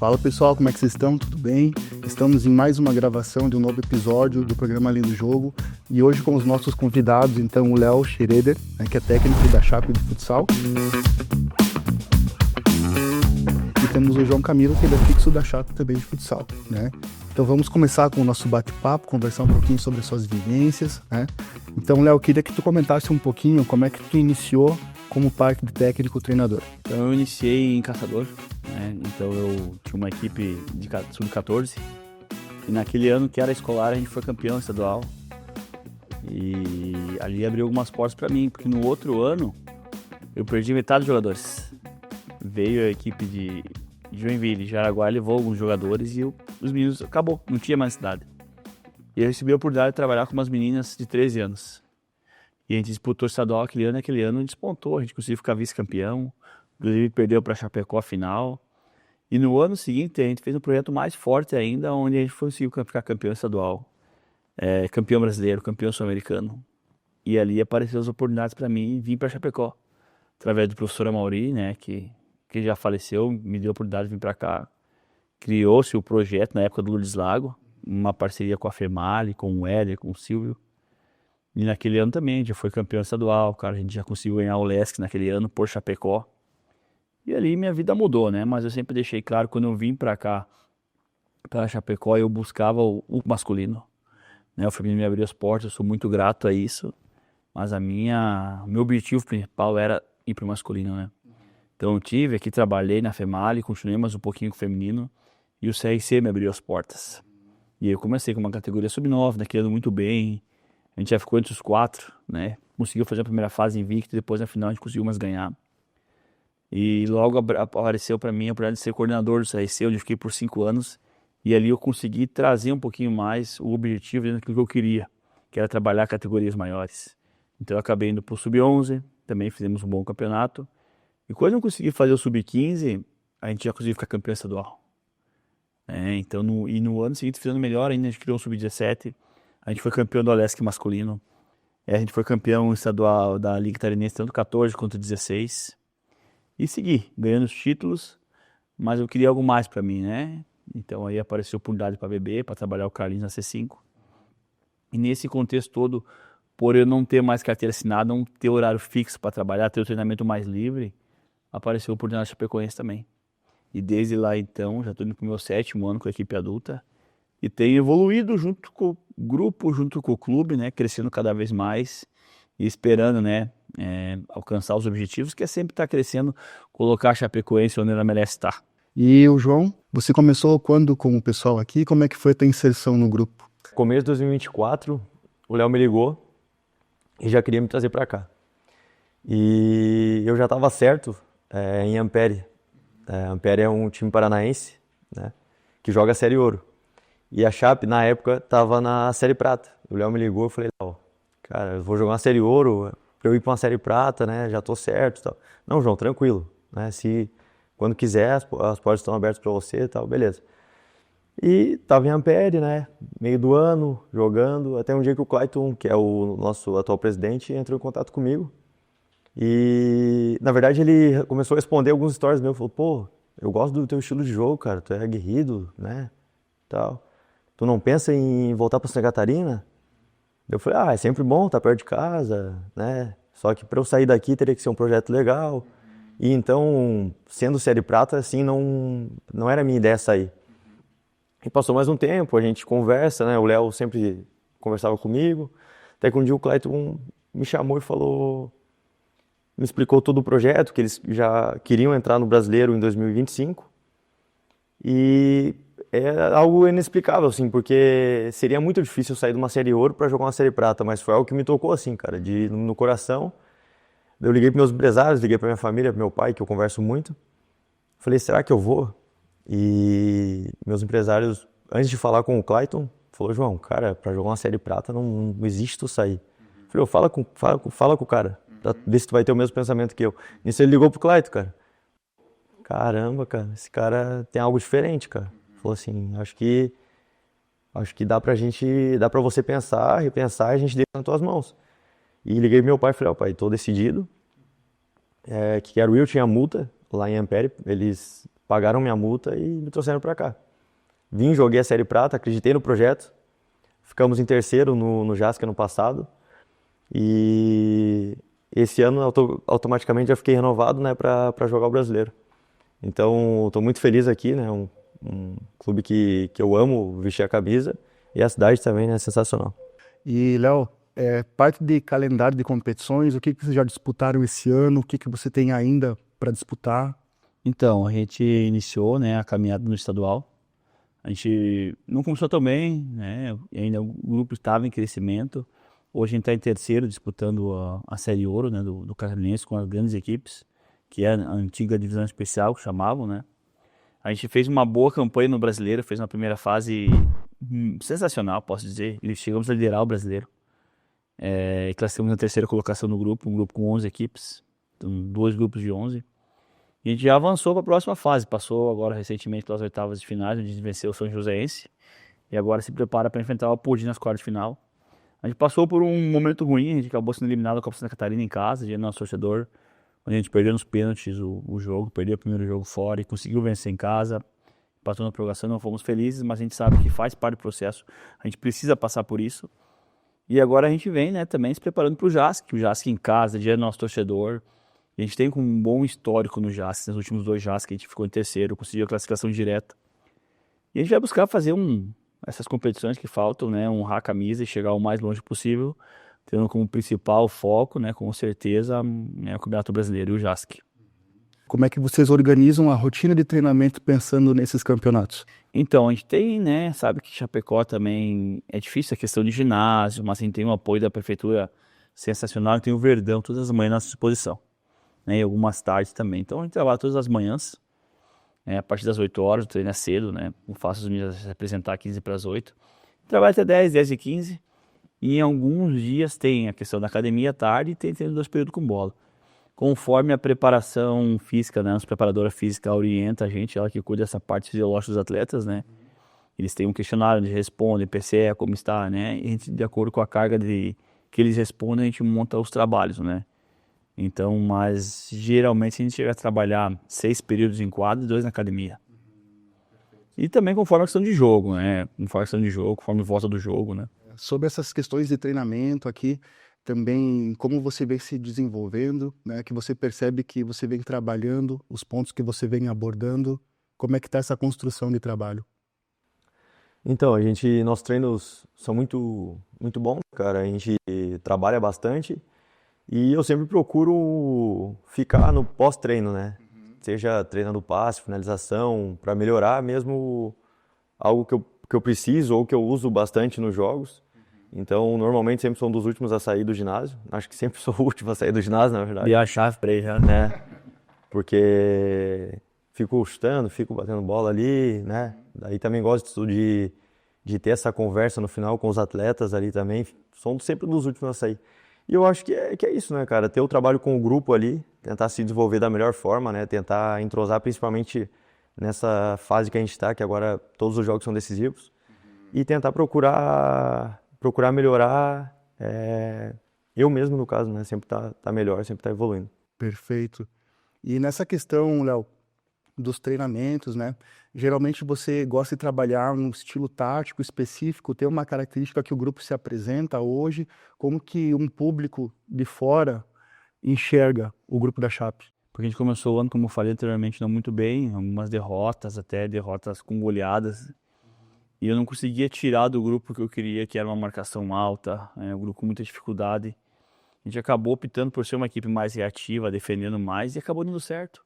Fala pessoal, como é que vocês estão? Tudo bem? Estamos em mais uma gravação de um novo episódio do programa Além do Jogo e hoje com os nossos convidados, então o Léo Schroeder, né, que é técnico da Chape de futsal, e temos o João Camilo, que é fixo da Chape também de futsal, né? Então vamos começar com o nosso bate-papo, conversar um pouquinho sobre as suas vivências, né? Então Léo, eu queria que tu comentasse um pouquinho como é que tu iniciou como parte de técnico-treinador. Então eu iniciei em Caçador, né? Então eu tinha uma equipe de sub-14 e naquele ano que era escolar a gente foi campeão estadual e ali abriu algumas portas para mim, porque no outro ano eu perdi metade dos jogadores. Veio a equipe de Joinville, Jaraguá levou alguns jogadores e os meninos acabou, não tinha mais cidade. E eu recebi a oportunidade de trabalhar com umas meninas de 13 anos. E a gente disputou o estadual aquele ano a gente despontou, a gente conseguiu ficar vice-campeão, inclusive perdeu para Chapecó a final. E no ano seguinte a gente fez um projeto mais forte ainda, onde a gente conseguiu ficar campeão estadual, campeão brasileiro, campeão sul-americano. E ali apareceram as oportunidades para mim vir para Chapecó, através do professor Amauri, né, que já faleceu, me deu a oportunidade de vir para cá. Criou-se o projeto na época do Lourdes Lago, uma parceria com a Female, com o Éder, com o Silvio. E naquele ano também, já foi campeão estadual, cara, a gente já conseguiu ganhar o Lesc naquele ano por Chapecó. E ali minha vida mudou, né? Mas eu sempre deixei claro, quando eu vim pra cá, pra Chapecó, eu buscava o masculino. Né? O feminino me abriu as portas, eu sou muito grato a isso. Mas meu objetivo principal era ir pro masculino, né? Então eu tive aqui, trabalhei na Female, continuei mais um pouquinho com o feminino. E o CRC me abriu as portas. E eu comecei com uma categoria sub-9, naquele ano muito bem. A gente já ficou entre os 4, né? Conseguiu fazer a primeira fase invicto, depois na final a gente conseguiu mais ganhar. E logo apareceu para mim a oportunidade de ser coordenador do CRC, onde eu fiquei por 5 anos. E ali eu consegui trazer um pouquinho mais o objetivo dentro daquilo que eu queria, que era trabalhar categorias maiores. Então eu acabei indo para o sub-11, também fizemos um bom campeonato. E quando eu consegui fazer o sub-15, a gente já conseguiu ficar campeão estadual. Então, no ano seguinte, fizendo melhor ainda, a gente criou um sub-17. A gente foi campeão do Alesc masculino. A gente foi campeão estadual da Liga Catarinense, tanto 14 quanto 16. E segui, ganhando os títulos, mas eu queria algo mais para mim, né? Então aí apareceu a oportunidade para beber, para trabalhar o Carlinhos na C5. E nesse contexto todo, por eu não ter mais carteira assinada, não ter horário fixo para trabalhar, ter o treinamento mais livre, apareceu a oportunidade de Chapecoense também. E desde lá então, já estou indo para o meu 7º ano com a equipe adulta. E tenho evoluído junto com o grupo, junto com o clube, né, crescendo cada vez mais e esperando, né, alcançar os objetivos, que é sempre estar crescendo, colocar a Chapecoense onde ela merece estar. E o João, você começou quando com o pessoal aqui? Como é que foi a tua inserção no grupo? Começo de 2024, o Léo me ligou e já queria me trazer para cá. E eu já estava certo em Ampere. Ampere é um time paranaense, né, que joga a Série Ouro. E a Chape, na época, estava na Série Prata. O Léo me ligou e falei, cara, eu vou jogar uma Série Ouro, para eu ir para uma Série Prata, né, já tô certo e tal. Não, João, tranquilo, né, quando quiser, as portas estão abertas para você e tal, beleza. E tava em Ampere, né, meio do ano, jogando, até um dia que o Clayton, que é o nosso atual presidente, entrou em contato comigo. E, na verdade, ele começou a responder alguns stories meus, falou, pô, eu gosto do teu estilo de jogo, cara, tu é aguerrido, né, tal. Tu não pensa em voltar para Santa Catarina? Eu falei, é sempre bom, tá perto de casa, né? Só que para eu sair daqui teria que ser um projeto legal. E então, sendo Série Prata, assim, não era a minha ideia sair. E passou mais um tempo, a gente conversa, né? O Léo sempre conversava comigo. Até que um dia o Clayton me chamou e falou, me explicou todo o projeto, que eles já queriam entrar no Brasileiro em 2025. E é algo inexplicável, assim, porque seria muito difícil eu sair de uma Série Ouro para jogar uma Série Prata, mas foi algo que me tocou, assim, cara, no coração. Eu liguei para meus empresários, liguei para minha família, para meu pai, que eu converso muito. Falei, será que eu vou? E meus empresários, antes de falar com o Clayton, falou, João, cara, para jogar uma Série Prata não existe tu sair. Falei, fala com o cara, pra ver se tu vai ter o mesmo pensamento que eu. Nisso ele ligou pro Clayton, cara. Caramba, cara, esse cara tem algo diferente, cara. Falou assim, acho que dá pra você pensar, repensar e a gente deixa nas tuas mãos. E liguei pro meu pai e falei, pai, tô decidido. Que quero ir, eu tinha multa lá em Ampere, eles pagaram minha multa e me trouxeram para cá. Vim, joguei a Série Prata, acreditei no projeto, ficamos em terceiro no JASC ano passado e esse ano automaticamente já fiquei renovado, né, para jogar o Brasileiro. Então, estou muito feliz aqui, né, um clube que eu amo vestir a camisa e a cidade também, né, é sensacional. E, Léo, parte de calendário de competições, o que vocês já disputaram esse ano, o que você tem ainda para disputar? Então, a gente iniciou, né, a caminhada no estadual. A gente não começou tão bem, né, e ainda o grupo estava em crescimento. Hoje a gente está em terceiro, disputando a Série Ouro, né, do Catarinense com as grandes equipes, que é a antiga divisão especial, que chamavam, né. A gente fez uma boa campanha no Brasileiro, fez uma primeira fase sensacional, posso dizer. E chegamos a liderar o Brasileiro. E classificamos na terceira colocação no grupo, um grupo com 11 equipes, então, 2 grupos de 11. E a gente já avançou para a próxima fase, passou agora recentemente pelas oitavas de finais, onde a gente venceu o São Joséense, e agora se prepara para enfrentar o Apodi nas quartas de final. A gente passou por um momento ruim, a gente acabou sendo eliminado da Copa Santa Catarina em casa, de nosso torcedor, onde a gente perdeu nos pênaltis o jogo, perdeu o primeiro jogo fora e conseguiu vencer em casa, passou na prorrogação, não fomos felizes, mas a gente sabe que faz parte do processo, a gente precisa passar por isso. E agora a gente vem, né, também se preparando para o JASC em casa, dia do nosso torcedor. A gente tem um bom histórico no JASC, nos últimos 2 JASC a gente ficou em terceiro, conseguiu a classificação direta. E a gente vai buscar fazer essas competições que faltam, né, honrar a camisa e chegar o mais longe possível, tendo como principal foco, né, com certeza, o Campeonato Brasileiro e o JASC. Como é que vocês organizam a rotina de treinamento pensando nesses campeonatos? Então, a gente tem, né, sabe que Chapecó também é difícil a questão de ginásio, mas a gente tem o apoio da prefeitura sensacional, tem o Verdão todas as manhãs à nossa disposição, né, e algumas tardes também. Então, a gente trabalha todas as manhãs, a partir das 8 horas, o treino é cedo, né, eu faço os meninos se apresentar 15 para as 8. Trabalho até 10 e 15, e em alguns dias tem a questão da academia à tarde e tem treino 2 períodos com bola. Conforme a preparação física, né, a nossa preparadora física orienta a gente, ela que cuida dessa parte fisiológica dos atletas, né, eles têm um questionário onde respondem, PCE, como está, né, e a gente, de acordo com a carga que eles respondem, a gente monta os trabalhos, né. Então, mas geralmente a gente chega a trabalhar 6 períodos em quadro e 2 na academia. E também conforme a questão de jogo, né, conforme volta do jogo, né. Sobre essas questões de treinamento aqui, também como você vem se desenvolvendo, né, que você percebe que você vem trabalhando, os pontos que você vem abordando, como é que está essa construção de trabalho? Então, nossos treinos são muito, muito bons, cara. A gente trabalha bastante e eu sempre procuro ficar no pós-treino, né? Seja treinando passe, finalização, para melhorar mesmo algo que eu preciso ou que eu uso bastante nos jogos. Então, normalmente sempre sou um dos últimos a sair do ginásio. Acho que sempre sou o último a sair do ginásio, na verdade. E a chave pra ele já, Né? Porque fico chutando, fico batendo bola ali, né? Daí também gosto de ter essa conversa no final com os atletas ali também. Sou sempre um dos últimos a sair. E eu acho que é isso, né, cara? Ter o trabalho com o grupo ali, tentar se desenvolver da melhor forma, né? Tentar entrosar principalmente nessa fase que a gente está, que agora todos os jogos são decisivos. E tentar procurar melhorar, eu mesmo no caso, né? Sempre tá melhor, sempre tá evoluindo. Perfeito. E nessa questão, Léo, dos treinamentos, né? Geralmente você gosta de trabalhar num estilo tático específico, tem uma característica que o grupo se apresenta hoje, como que um público de fora enxerga o grupo da Chape? Porque a gente começou o ano, como eu falei anteriormente, não muito bem, algumas derrotas, até derrotas com goleadas. E eu não conseguia tirar do grupo que eu queria, que era uma marcação alta, um grupo com muita dificuldade. A gente acabou optando por ser uma equipe mais reativa, defendendo mais, e acabou dando certo.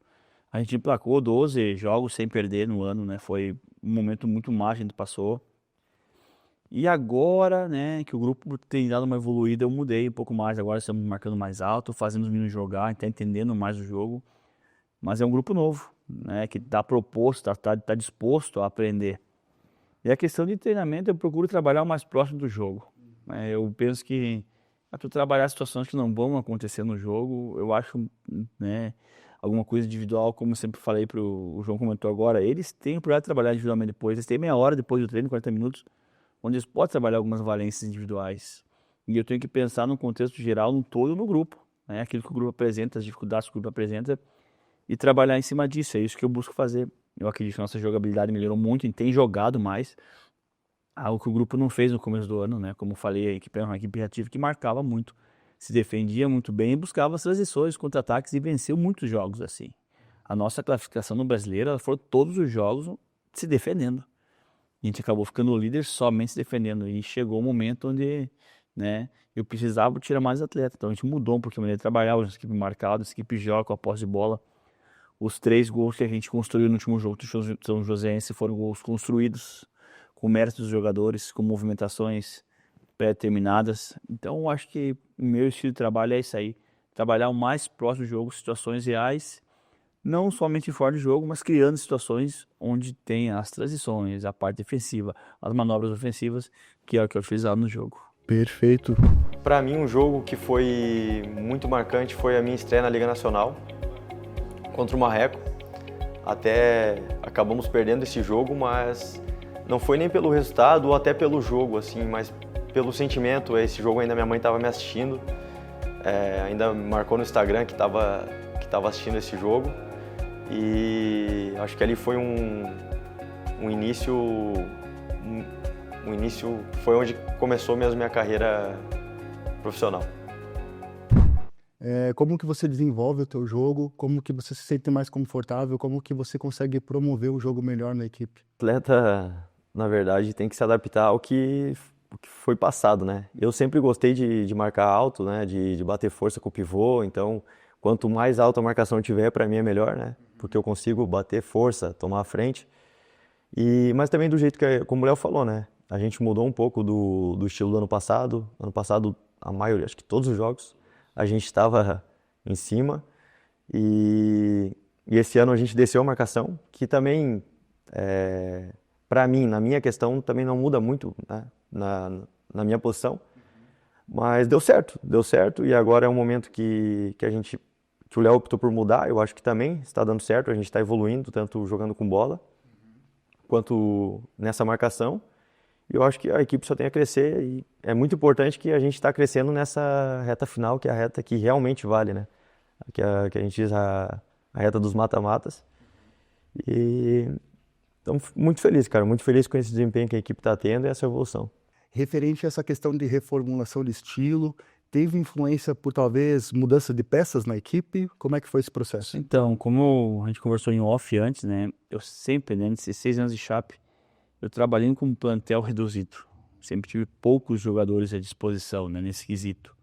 A gente emplacou 12 jogos sem perder no ano, né? Foi um momento muito mágico que a gente passou. E agora, né, que o grupo tem dado uma evoluída, eu mudei um pouco mais. Agora estamos marcando mais alto, fazendo os meninos jogar, a gente tá entendendo mais o jogo. Mas é um grupo novo, né, que está proposto, tá disposto a aprender. E a questão de treinamento, eu procuro trabalhar o mais próximo do jogo. Eu penso que para trabalhar situações que não vão acontecer no jogo, eu acho, né, alguma coisa individual, como eu sempre falei o João comentou agora, eles têm o projeto de trabalhar individualmente depois, eles têm meia hora depois do treino, 40 minutos, onde eles podem trabalhar algumas valências individuais. E eu tenho que pensar no contexto geral, no todo, no grupo, né, aquilo que o grupo apresenta, as dificuldades que o grupo apresenta, e trabalhar em cima disso, é isso que eu busco fazer. Eu acredito que a nossa jogabilidade melhorou muito, a gente tem jogado mais. Algo que o grupo não fez no começo do ano, né? Como eu falei, a equipe era uma equipe reativa que marcava muito, se defendia muito bem e buscava as transições, contra-ataques e venceu muitos jogos assim. A nossa classificação no Brasileiro, ela foi todos os jogos se defendendo. A gente acabou ficando líder somente se defendendo. E chegou o momento onde, né, eu precisava tirar mais atleta. Então a gente mudou um pouquinho a maneira de trabalhar, a equipe marcada, a equipe joga com a posse de bola. Os 3 gols que a gente construiu no último jogo do São Joséense foram gols construídos, com méritos dos jogadores, com movimentações pré-determinadas. Então eu acho que o meu estilo de trabalho é isso aí. Trabalhar o mais próximo do jogo, situações reais, não somente fora do jogo, mas criando situações onde tem as transições, a parte defensiva, as manobras ofensivas, que é o que eu fiz lá no jogo. Perfeito. Para mim, um jogo que foi muito marcante foi a minha estreia na Liga Nacional contra o Marreco. Até acabamos perdendo esse jogo, mas não foi nem pelo resultado ou até pelo jogo, assim, mas pelo sentimento. Esse jogo ainda minha mãe estava me assistindo, ainda marcou no Instagram que estava assistindo esse jogo. E acho que ali foi um início foi onde começou mesmo minha carreira profissional. Como que você desenvolve o teu jogo? Como que você se sente mais confortável? Como que você consegue promover o jogo melhor na equipe? O atleta, na verdade, tem que se adaptar ao que foi passado, né? Eu sempre gostei de marcar alto, né? De bater força com o pivô, então quanto mais alta a marcação tiver, para mim é melhor, né? Porque eu consigo bater força, tomar a frente. Mas também do jeito que, como o Léo falou, né? A gente mudou um pouco do estilo do ano passado. Ano passado, a maioria, acho que todos os jogos, a gente estava em cima. E esse ano a gente desceu a marcação, que também, para mim, na minha questão, também não muda muito, né? Na minha posição. Mas deu certo. E agora é um momento que o Léo optou por mudar. Eu acho que também está dando certo. A gente está evoluindo, tanto jogando com bola, quanto nessa marcação. E eu acho que a equipe só tem a crescer. E é muito importante que a gente está crescendo nessa reta final, que é a reta que realmente vale, né? Que a gente diz a reta dos mata-matas. E então, muito feliz, cara. Muito feliz com esse desempenho que a equipe está tendo e essa evolução. Referente a essa questão de reformulação de estilo, teve influência por talvez mudança de peças na equipe? Como é que foi esse processo? Então, como a gente conversou em off antes, né? Eu sempre, né, nesses 6 anos de Chape, eu trabalhei com um plantel reduzido. Sempre tive poucos jogadores à disposição, né, nesse quesito.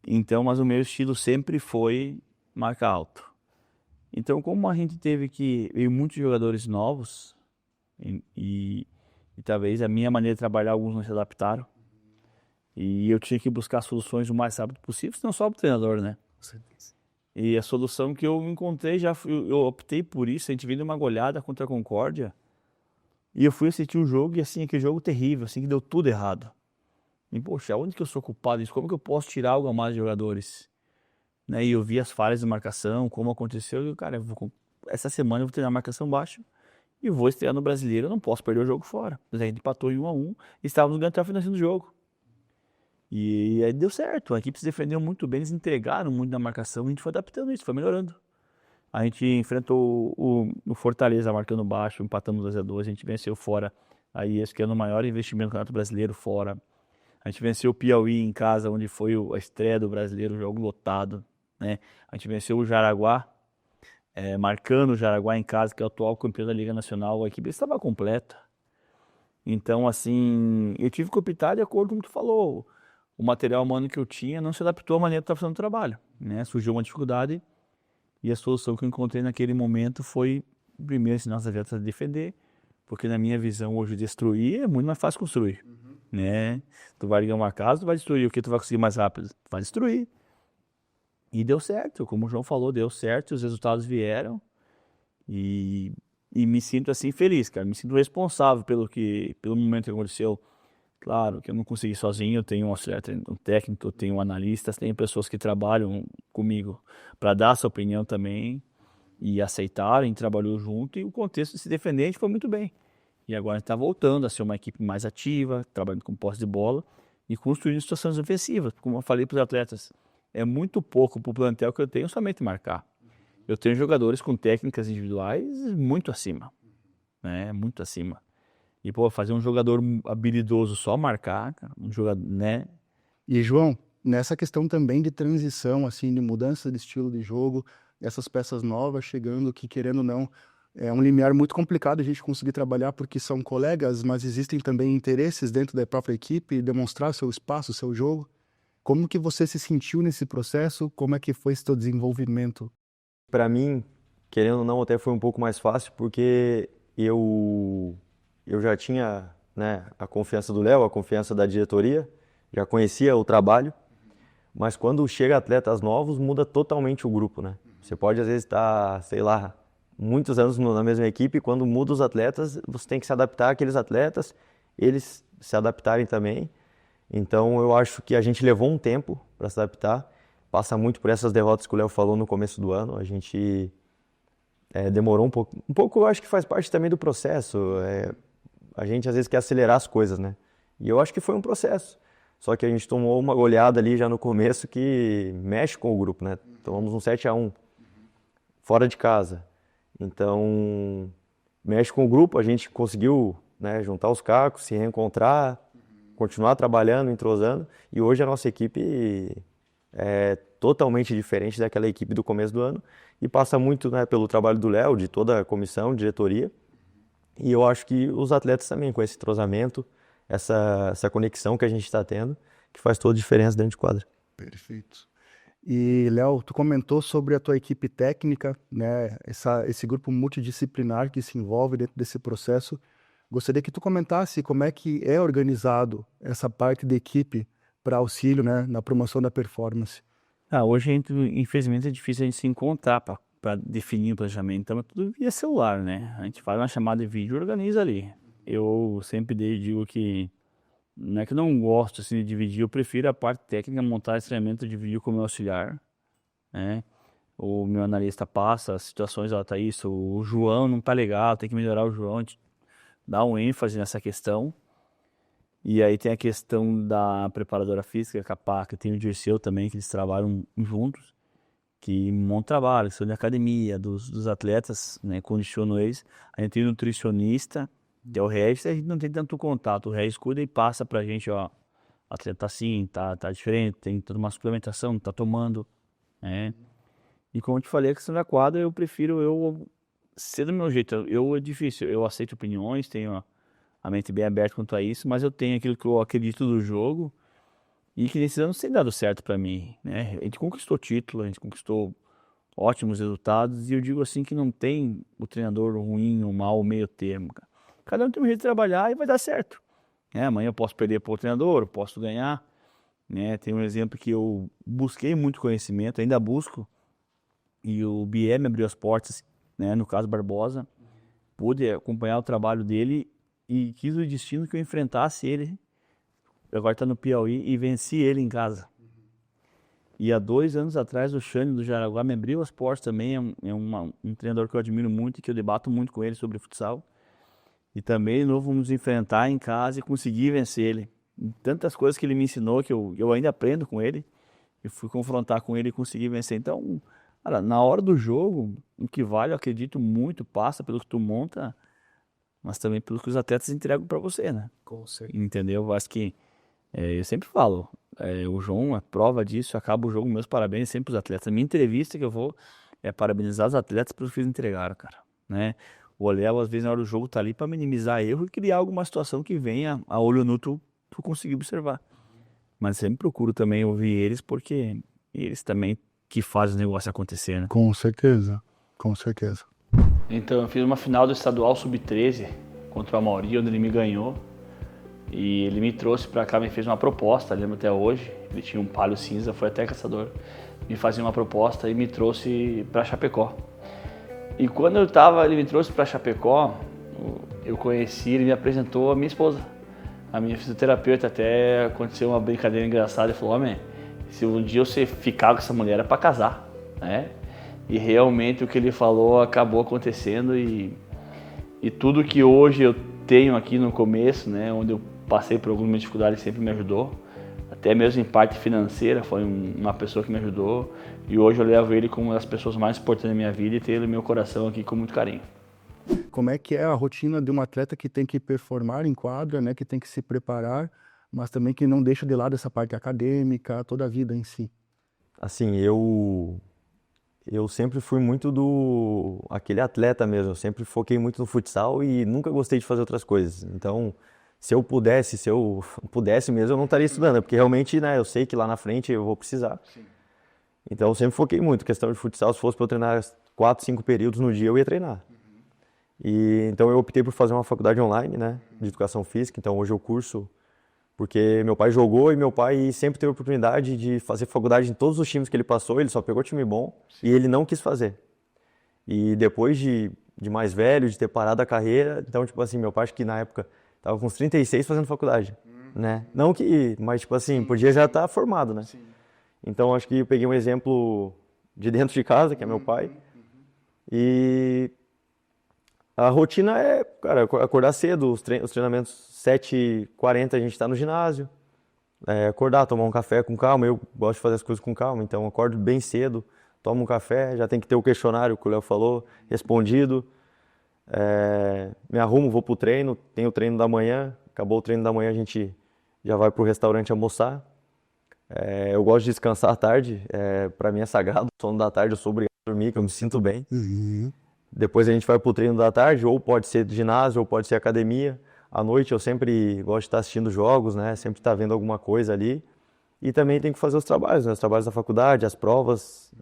Então, mas o meu estilo sempre foi marca alto. Então, como a gente veio muitos jogadores novos e talvez a minha maneira de trabalhar, alguns não se adaptaram. E eu tinha que buscar soluções o mais rápido possível, senão só o treinador, né? E a solução que eu encontrei, eu optei por isso. A gente veio de uma goleada contra a Concórdia e eu fui assistir o jogo e assim, aquele jogo terrível, assim, que deu tudo errado. E poxa, onde que eu sou culpado disso? Como que eu posso tirar algo a mais de jogadores? Né? E eu vi as falhas de marcação, como aconteceu, e cara, essa semana eu vou treinar marcação baixa e vou estrear no Brasileiro, eu não posso perder o jogo fora. Mas a gente empatou em 1-1 e estávamos ganhando até o finalzinho do jogo. E aí deu certo, a equipe se defendeu muito bem, eles entregaram muito na marcação, a gente foi adaptando isso, foi melhorando. A gente enfrentou o Fortaleza marcando baixo, empatamos 2-2, a gente venceu fora. Aí esse que é o maior investimento do Campeonato Brasileiro fora. A gente venceu o Piauí em casa, onde foi a estreia do Brasileiro, o jogo lotado, né? A gente venceu o Jaraguá, marcando o Jaraguá em casa, que é o atual campeão da Liga Nacional. A equipe estava completa. Então, assim, eu tive que optar de acordo com o que tu falou. O material humano que eu tinha não se adaptou à maneira que eu estava fazendo o trabalho, né? Surgiu uma dificuldade e a solução que eu encontrei naquele momento foi, primeiro, ensinar os atletas a defender, porque na minha visão hoje destruir é muito mais fácil construir, né? Tu vai ligar uma casa, tu vai destruir. O que tu vai conseguir mais rápido? Tu vai destruir. E deu certo, como o João falou, deu certo, os resultados vieram e me sinto assim feliz, cara. Me sinto responsável pelo momento que aconteceu. Claro que eu não consegui sozinho, eu tenho um auxiliar, um técnico, eu tenho analistas, tenho pessoas que trabalham comigo para dar essa opinião também e aceitarem, trabalhou junto e o contexto de se defender a gente foi muito bem. E agora a gente está voltando a ser uma equipe mais ativa, trabalhando com posse de bola e construindo situações ofensivas. Como eu falei para os atletas, é muito pouco para o plantel que eu tenho somente marcar. eu tenho jogadores com técnicas individuais muito acima, né? Muito acima. E, pô, fazer um jogador habilidoso só marcar, cara, um jogador, né? E, João, nessa questão também de transição, assim, de mudança de estilo de jogo, essas peças novas chegando, que querendo ou não, é um limiar muito complicado a gente conseguir trabalhar, porque são colegas, mas existem também interesses dentro da própria equipe, demonstrar seu espaço, seu jogo. Como que você se sentiu nesse processo? Como é que foi esse teu desenvolvimento? Para mim, querendo ou não, até foi um pouco mais fácil, porque eu já tinha, né, a confiança do Léo, a confiança da diretoria, já conhecia o trabalho, mas quando chega atletas novos, muda totalmente o grupo, né? Você pode às vezes estar, sei lá, muitos anos na mesma equipe, e quando muda os atletas, você tem que se adaptar àqueles atletas, eles se adaptarem também. Então eu acho que a gente levou um tempo para se adaptar, passa muito por essas derrotas que o Léo falou no começo do ano, a gente demorou um pouco eu acho que faz parte também do processo, a gente às vezes quer acelerar as coisas, né? E eu acho que foi um processo, só que a gente tomou uma goleada ali já no começo que mexe com o grupo, né? Tomamos um 7-1 fora de casa, então mexe com o grupo, a gente conseguiu, né, juntar os cacos, se reencontrar, continuar trabalhando, entrosando, e hoje a nossa equipe é totalmente diferente daquela equipe do começo do ano e passa muito, né, pelo trabalho do Léo, de toda a comissão, diretoria, e eu acho que os atletas também, com esse entrosamento, essa conexão que a gente está tendo, que faz toda a diferença dentro de quadra. Perfeito. E, Léo, tu comentou sobre a tua equipe técnica, né? Esse grupo multidisciplinar que se envolve dentro desse processo. Gostaria que tu comentasse como é que é organizado essa parte da equipe para auxílio, né, na promoção da performance. Hoje, infelizmente, é difícil a gente se encontrar para definir o planejamento. Então, é tudo via celular, né? A gente faz uma chamada de vídeo e organiza ali. Eu sempre digo que não é que eu não gosto assim, de dividir, eu prefiro a parte técnica, montar esse treinamento, dividir com o meu auxiliar, né? O meu analista passa as situações, ó, tá isso, o João não tá legal, tem que melhorar o João, a gente dá um ênfase nessa questão. E aí tem a questão da preparadora física, a Capaca, tem o Dirceu também, que eles trabalham juntos, que montam trabalho, que são de academia, dos atletas, né, condicionam eles. A gente tem o nutricionista, que é o Regis, a gente não tem tanto contato, o Regis cuida e passa pra gente, ó, o atleta tá assim, tá diferente, tem toda uma suplementação, não tá tomando, né? E como eu te falei, a questão da quadra, eu prefiro eu ser do meu jeito, é difícil, eu aceito opiniões, tenho a mente bem aberta quanto a isso, mas eu tenho aquilo que eu acredito do jogo e que nesses anos tem dado certo pra mim, né? A gente conquistou título, a gente conquistou ótimos resultados e eu digo assim que não tem o treinador ruim ou mal, meio termo, cara. Cada um tem um jeito de trabalhar e vai dar certo, né? Amanhã eu posso perder para o treinador, eu posso ganhar, né? Tem um exemplo que eu busquei muito conhecimento, ainda busco, e o BM me abriu as portas, né? No caso Barbosa, pude acompanhar o trabalho dele e quis o destino que eu enfrentasse ele, agora está no Piauí, e venci ele em casa. E há 2 anos atrás o Xane do Jaraguá me abriu as portas também, um treinador que eu admiro muito e que eu debato muito com ele sobre futsal. E também, de novo, vamos enfrentar em casa e conseguir vencer ele. E tantas coisas que ele me ensinou que eu ainda aprendo com ele. Eu fui confrontar com ele e consegui vencer. Então, cara, na hora do jogo, o que vale, eu acredito muito, passa pelo que tu monta, mas também pelo que os atletas entregam para você, né? Com certeza. Entendeu? Eu acho que, eu sempre falo, o João é prova disso, acaba o jogo, meus parabéns sempre os atletas. A minha entrevista que eu vou é parabenizar os atletas pelo que eles entregaram, cara, né? O Léo, às vezes, na hora do jogo, tá ali para minimizar erro e criar alguma situação que venha a olho nu tu conseguir observar. Mas sempre procuro também ouvir eles, porque eles também que fazem o negócio acontecer, né? Com certeza, com certeza. Então, eu fiz uma final do estadual sub-13 contra o Amauri, onde ele me ganhou. E ele me trouxe para cá, me fez uma proposta, lembro até hoje. Ele tinha um palio cinza, foi até caçador. Me fazia uma proposta e me trouxe para Chapecó. E quando ele me trouxe para Chapecó, eu conheci, ele me apresentou a minha esposa, a minha fisioterapeuta. Até aconteceu uma brincadeira engraçada, ele falou: homem, se um dia você ficar com essa mulher é para casar, né? E realmente o que ele falou acabou acontecendo e tudo que hoje eu tenho aqui no começo, né, onde eu passei por alguma dificuldade, sempre me ajudou. até mesmo em parte financeira, foi uma pessoa que me ajudou. E hoje eu levo ele como uma das pessoas mais importantes da minha vida e tenho ele no meu coração aqui com muito carinho. Como é que é a rotina de um atleta que tem que performar em quadra, né, que tem que se preparar, mas também que não deixa de lado essa parte acadêmica, toda a vida em si? Assim, eu sempre fui muito aquele atleta mesmo, eu sempre foquei muito no futsal e nunca gostei de fazer outras coisas. Então, se eu pudesse mesmo, eu não estaria estudando, porque realmente, né, eu sei que lá na frente eu vou precisar. Sim. Então, eu sempre foquei muito. Questão de futsal, se fosse para eu treinar 4, 5 períodos no dia, eu ia treinar. E então eu optei por fazer uma faculdade online, né, de educação física. Então, hoje eu curso porque meu pai jogou e meu pai sempre teve a oportunidade de fazer faculdade em todos os times que ele passou, ele só pegou time bom e ele não quis fazer. E depois de mais velho, de ter parado a carreira, então, tipo assim, meu pai acho que na época tava com uns 36 fazendo faculdade, né? Não que, mas tipo assim, podia já estar formado, né? Então, acho que eu peguei um exemplo de dentro de casa, que é meu pai, e a rotina é, cara, acordar cedo, os treinamentos 7h40 a gente está no ginásio, acordar, tomar um café com calma, eu gosto de fazer as coisas com calma, então eu acordo bem cedo, tomo um café, já tem que ter o questionário que o Léo falou, respondido, me arrumo, vou pro treino, tem o treino da manhã, acabou o treino da manhã a gente já vai pro restaurante almoçar, eu gosto de descansar à tarde, para mim é sagrado, o sono da tarde eu sou obrigado a dormir, que eu me sinto bem. Depois a gente vai pro treino da tarde, ou pode ser ginásio, ou pode ser academia. À noite eu sempre gosto de estar assistindo jogos, né? Sempre estar vendo alguma coisa ali. E também tenho que fazer os trabalhos, né? Os trabalhos da faculdade, as provas.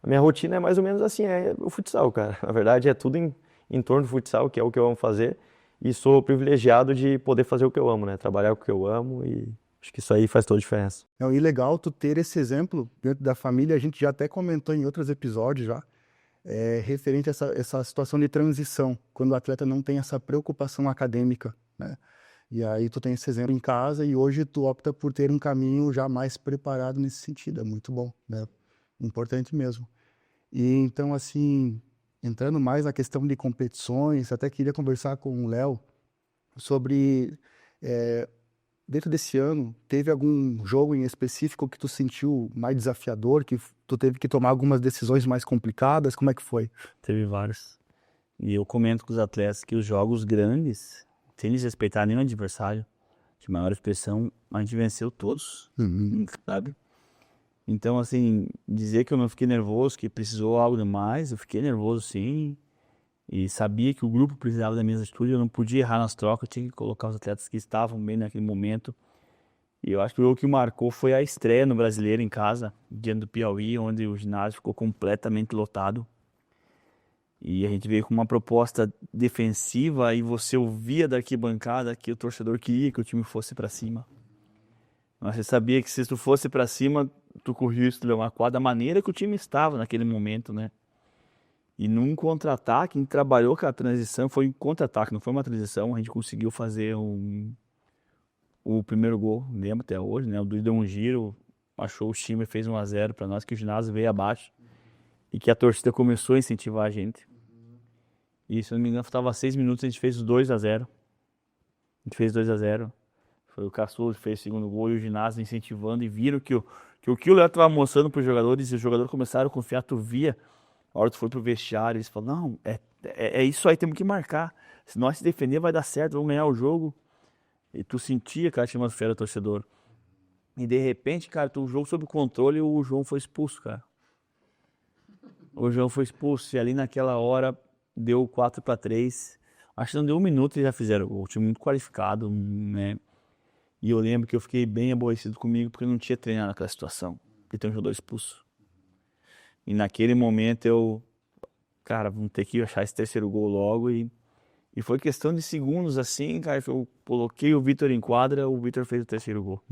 A minha rotina é mais ou menos assim, é o futsal, cara. Na verdade é tudo em torno do futsal, que é o que eu amo fazer. E sou privilegiado de poder fazer o que eu amo, né? Trabalhar com o que eu amo e acho que isso aí faz toda a diferença. É legal tu ter esse exemplo dentro da família, a gente já até comentou em outros episódios já, referente a essa situação de transição, quando o atleta não tem essa preocupação acadêmica, né? E aí tu tem esse exemplo em casa e hoje tu opta por ter um caminho já mais preparado nesse sentido, é muito bom, né? Importante mesmo. E então, assim, entrando mais na questão de competições, até queria conversar com o Léo sobre, dentro desse ano, teve algum jogo em específico que tu sentiu mais desafiador, que tu teve que tomar algumas decisões mais complicadas? Como é que foi? Teve vários. E eu comento com os atletas que os jogos grandes, sem desrespeitar nenhum adversário, de maior expressão, a gente venceu todos, sabe? Então, assim, dizer que eu não fiquei nervoso, que precisou algo demais, eu fiquei nervoso sim, e sabia que o grupo precisava da minha atitude, eu não podia errar nas trocas, eu tinha que colocar os atletas que estavam bem naquele momento. E eu acho que o que marcou foi a estreia no Brasileiro em casa, diante do Piauí, onde o ginásio ficou completamente lotado. E a gente veio com uma proposta defensiva e você ouvia da arquibancada que o torcedor queria que o time fosse para cima. Mas você sabia que se tu fosse para cima, tu corria isso de levar uma quadra da maneira que o time estava naquele momento, né? E num contra-ataque, a gente trabalhou com a transição, foi um contra-ataque, não foi uma transição, a gente conseguiu fazer o primeiro gol, lembro até hoje, né? O Dudu deu um giro, achou o time, fez 1-0 para nós, que o ginásio veio abaixo e que a torcida começou a incentivar a gente. E se eu não me engano, faltava 6 minutos, a gente fez os 2-0. A gente fez 2-0. Foi o Caçulo que fez o segundo gol e o ginásio incentivando e viram que o Léo estava mostrando para os jogadores e os jogadores começaram a confiar, tu via. A hora que tu foi pro vestiário, eles falaram, não, é isso aí, temos que marcar. Se nós se defender vai dar certo, vamos ganhar o jogo. E tu sentia, cara, a atmosfera torcedor. E de repente, cara, o jogo sob controle e o João foi expulso, cara. O João foi expulso e ali naquela hora deu 4-3. Acho que não deu 1 minuto e já fizeram o gol. O time muito qualificado, né? E eu lembro que eu fiquei bem aborrecido comigo porque eu não tinha treinado naquela situação. Porque tem um jogador expulso. E naquele momento eu, cara, vamos ter que achar esse terceiro gol logo. E foi questão de segundos assim, cara. Eu coloquei o Vitor em quadra, o Vitor fez o terceiro gol.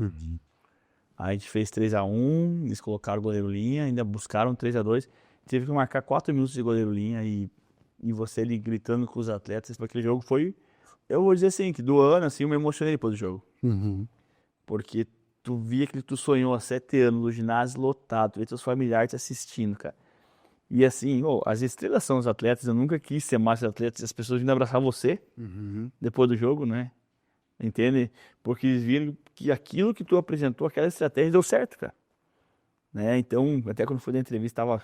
Aí a gente fez 3-1, eles colocaram o goleiro linha, ainda buscaram 3-2. Teve que marcar 4 minutos de goleiro linha e você ali gritando com os atletas. Aquele jogo foi, eu vou dizer assim, que do ano assim, eu me emocionei depois do jogo. Porque tu via que tu sonhou há 7 anos no ginásio lotado, tu via teus familiares te assistindo, cara. E assim, as estrelas são os atletas, eu nunca quis ser mais atletas, as pessoas vindo abraçar você depois do jogo, né? entende? Porque eles viram que aquilo que tu apresentou, aquela estratégia deu certo, cara. Né? Então, até quando fui da entrevista, tava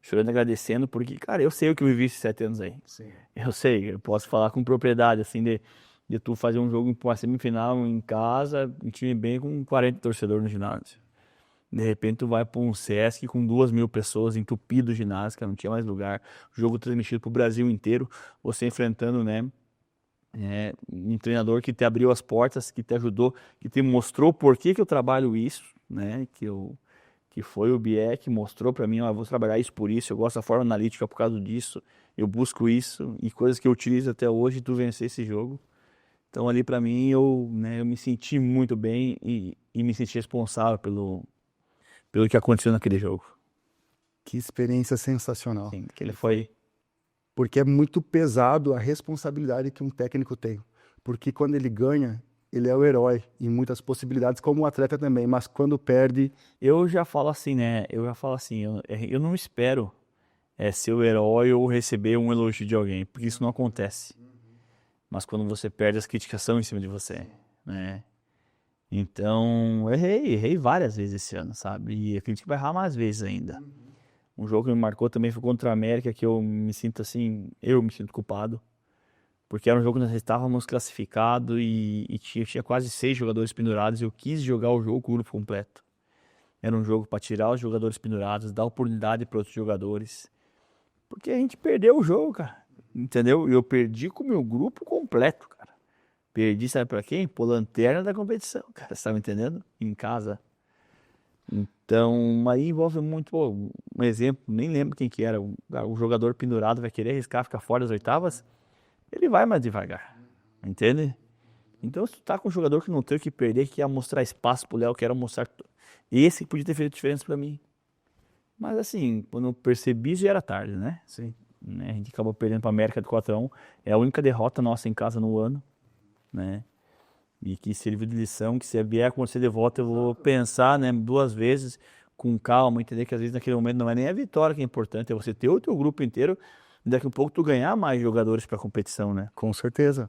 chorando, agradecendo, porque, cara, eu sei o que eu vivi esses 7 anos aí. Sim. Eu sei, eu posso falar com propriedade, assim, de tu fazer um jogo, uma semifinal em casa, um time bem com 40 torcedores no ginásio. De repente tu vai para um Sesc com 2.000 pessoas, entupido o ginásio, cara, não tinha mais lugar. O jogo transmitido pro Brasil inteiro, você enfrentando, né, um treinador que te abriu as portas, que te ajudou, que te mostrou por que eu trabalho isso, né, que foi o Bié que mostrou para mim, ó, eu vou trabalhar isso por isso, eu gosto da forma analítica por causa disso, eu busco isso, e coisas que eu utilizo até hoje, tu vencer esse jogo. Então ali para mim, eu me senti muito bem e me senti responsável pelo que aconteceu naquele jogo. Que experiência sensacional. Sim, que ele foi... Porque é muito pesado a responsabilidade que um técnico tem. Porque quando ele ganha, ele é o herói em muitas possibilidades, como o atleta também, mas quando perde... Eu já falo assim, né? Eu não espero ser o herói ou receber um elogio de alguém, porque isso não acontece. Mas quando você perde, as críticas são em cima de você, né? Então, eu errei várias vezes esse ano, sabe? E acredito que vai errar mais vezes ainda. Um jogo que me marcou também foi contra a América, que eu me sinto culpado. Porque era um jogo que nós estávamos classificados e tinha quase 6 jogadores pendurados e eu quis jogar o jogo com o grupo completo. Era um jogo para tirar os jogadores pendurados, dar oportunidade para outros jogadores. Porque a gente perdeu o jogo, cara. Entendeu? E eu perdi com o meu grupo completo, cara. Perdi, sabe pra quem? Pô, lanterna da competição, cara. Você tá me entendendo? Em casa. Então, aí envolve muito, pô, um exemplo, nem lembro quem que era. O jogador pendurado vai querer arriscar ficar fora das oitavas, ele vai mais devagar. Entende? Então, se tu tá com um jogador que não tem o que perder, que quer mostrar espaço pro Léo, quero mostrar. Esse podia ter feito diferença pra mim. Mas assim, quando eu percebi, já era tarde, né? Sim. A gente acabou perdendo pra América de 4-1. É a única derrota nossa em casa no ano, né? E que serviu de lição, que se vier acontecer de volta, eu vou pensar, né, 2 vezes, com calma, entender que às vezes naquele momento não é nem a vitória que é importante, é você ter o teu grupo inteiro e daqui a pouco tu ganhar mais jogadores para a competição, né? Com certeza.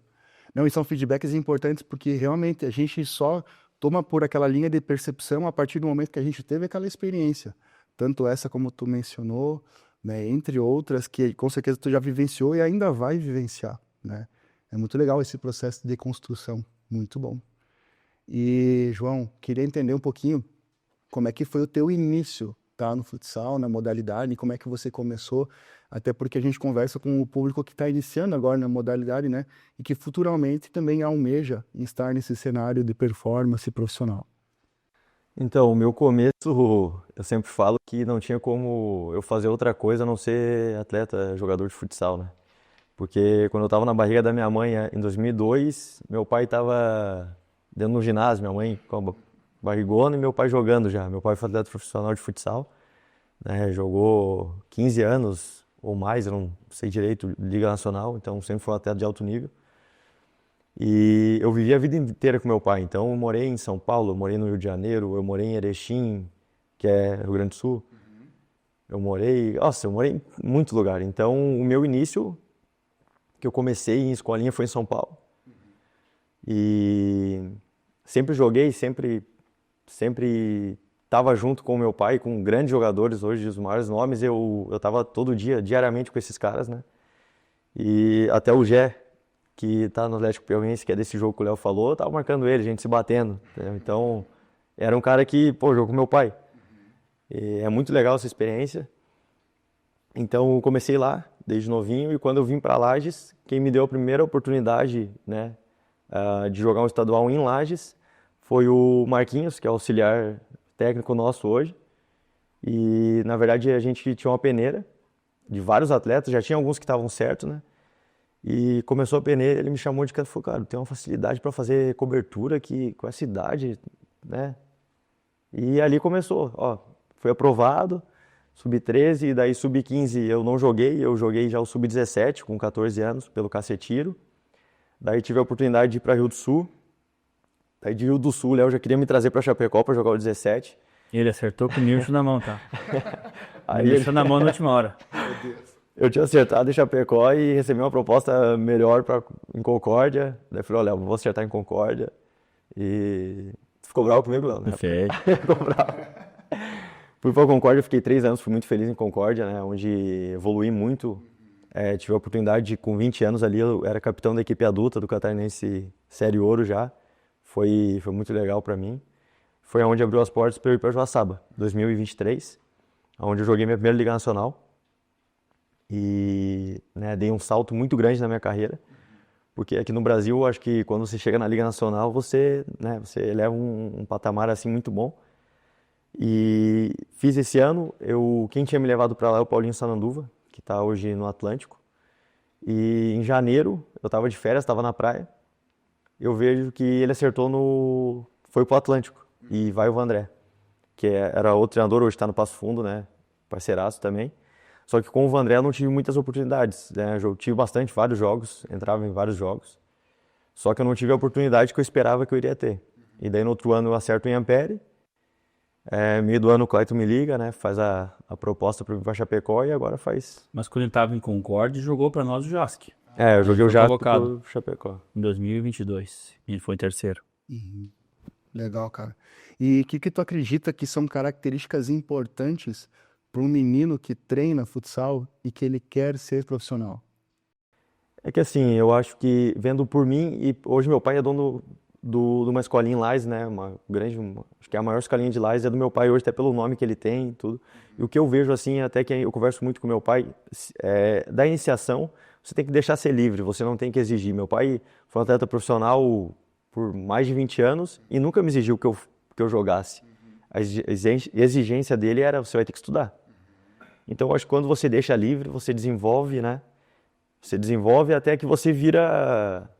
Não, e são feedbacks importantes porque realmente a gente só toma por aquela linha de percepção a partir do momento que a gente teve aquela experiência. Tanto essa como tu mencionou, né, entre outras, que com certeza tu já vivenciou e ainda vai vivenciar, né? É muito legal esse processo de construção, muito bom. E, João, queria entender um pouquinho como é que foi o teu início, tá, no futsal, na modalidade, como é que você começou, até porque a gente conversa com o público que está iniciando agora na modalidade, né, e que futuramente também almeja estar nesse cenário de performance profissional. Então, o meu começo, eu sempre falo que não tinha como eu fazer outra coisa a não ser atleta, jogador de futsal, né? Porque quando eu estava na barriga da minha mãe, em 2002, meu pai estava dentro do ginásio, minha mãe com a barrigona e meu pai jogando já. Meu pai foi atleta profissional de futsal, né? Jogou 15 anos ou mais, eu não sei direito, Liga Nacional, então sempre foi um atleta de alto nível. E eu vivi a vida inteira com meu pai, então eu morei em São Paulo, eu morei no Rio de Janeiro, eu morei em Erechim, que é Rio Grande do Sul. Eu morei em muito lugar. Então o meu início, que eu comecei em escolinha, foi em São Paulo. E sempre joguei, sempre estava junto com o meu pai, com grandes jogadores hoje, os maiores nomes. Eu estava todo dia, diariamente com esses caras, né? E até o Gé, que tá no Atlético Piauiense, que é desse jogo que o Léo falou, eu tava marcando ele, a gente se batendo, entendeu? Então, era um cara que, pô, jogou com meu pai. E é muito legal essa experiência. Então, eu comecei lá, desde novinho, e quando eu vim para Lages, quem me deu a primeira oportunidade, né, de jogar um estadual em Lages foi o Marquinhos, que é auxiliar técnico nosso hoje. E, na verdade, a gente tinha uma peneira de vários atletas, já tinha alguns que estavam certos, né? E começou a peneira, ele me chamou de canto e falou, cara, tem uma facilidade para fazer cobertura aqui com essa idade, né? E ali começou, ó, foi aprovado, sub-13, e daí sub-15 eu não joguei, eu joguei já o sub-17 com 14 anos pelo Cacetiro. Daí tive a oportunidade de ir para Rio do Sul. Daí de Rio do Sul, o Léo já queria me trazer para Chapecó para jogar o 17. Ele acertou com o Nilson na mão, tá? Aí Nilson na mão na última hora. Eu tinha acertado em Chapecó e recebi uma proposta melhor em Concórdia. Daí eu falei, olha, eu vou acertar em Concórdia. E tu ficou bravo comigo, Léo, né? Perfeito. Ficou bravo. Fui pra Concórdia, fiquei 3 anos, fui muito feliz em Concórdia, né? Onde evoluí muito. Tive a oportunidade de, com 20 anos ali, eu era capitão da equipe adulta do Catarinense Série Ouro já. Foi muito legal pra mim. Foi onde abriu as portas para eu ir para Joaçaba, 2023, onde eu joguei minha primeira Liga Nacional. E né, dei um salto muito grande na minha carreira, porque aqui no Brasil, acho que quando você chega na Liga Nacional, você eleva um patamar assim muito bom. E fiz esse ano, quem tinha me levado para lá é o Paulinho Sananduva, que está hoje no Atlântico. E em janeiro, eu estava de férias, estava na praia, eu vejo que ele acertou foi pro Atlântico, e vai o Vandré, que era outro treinador, hoje está no Passo Fundo, né, parceiraço também. Só que com o Vandré eu não tive muitas oportunidades, né? Eu tive vários jogos, entrava em vários jogos. Só que eu não tive a oportunidade que eu esperava que eu iria ter. E daí no outro ano eu acerto em Ampere. Meio do ano o Clayton me liga, né? Faz a proposta para o Chapecó e agora faz. Mas quando ele estava em Concórdia, jogou para nós o JASC. Eu joguei o foi Jasco convocado. pro Chapecó. Em 2022. E ele foi em terceiro. Legal, cara. E o que tu acredita que são características importantes para um menino que treina futsal e que ele quer ser profissional? É que assim, eu acho que vendo por mim, e hoje meu pai é dono de uma escolinha em Lages, né? Acho que a maior escolinha de Lages é do meu pai hoje, até pelo nome que ele tem e tudo. E o que eu vejo assim, até que eu converso muito com meu pai, da iniciação, você tem que deixar ser livre, você não tem que exigir. Meu pai foi um atleta profissional por mais de 20 anos e nunca me exigiu que eu jogasse. A exigência dele era, você vai ter que estudar. Então, eu acho que quando você deixa livre, você desenvolve, né? Você desenvolve até que você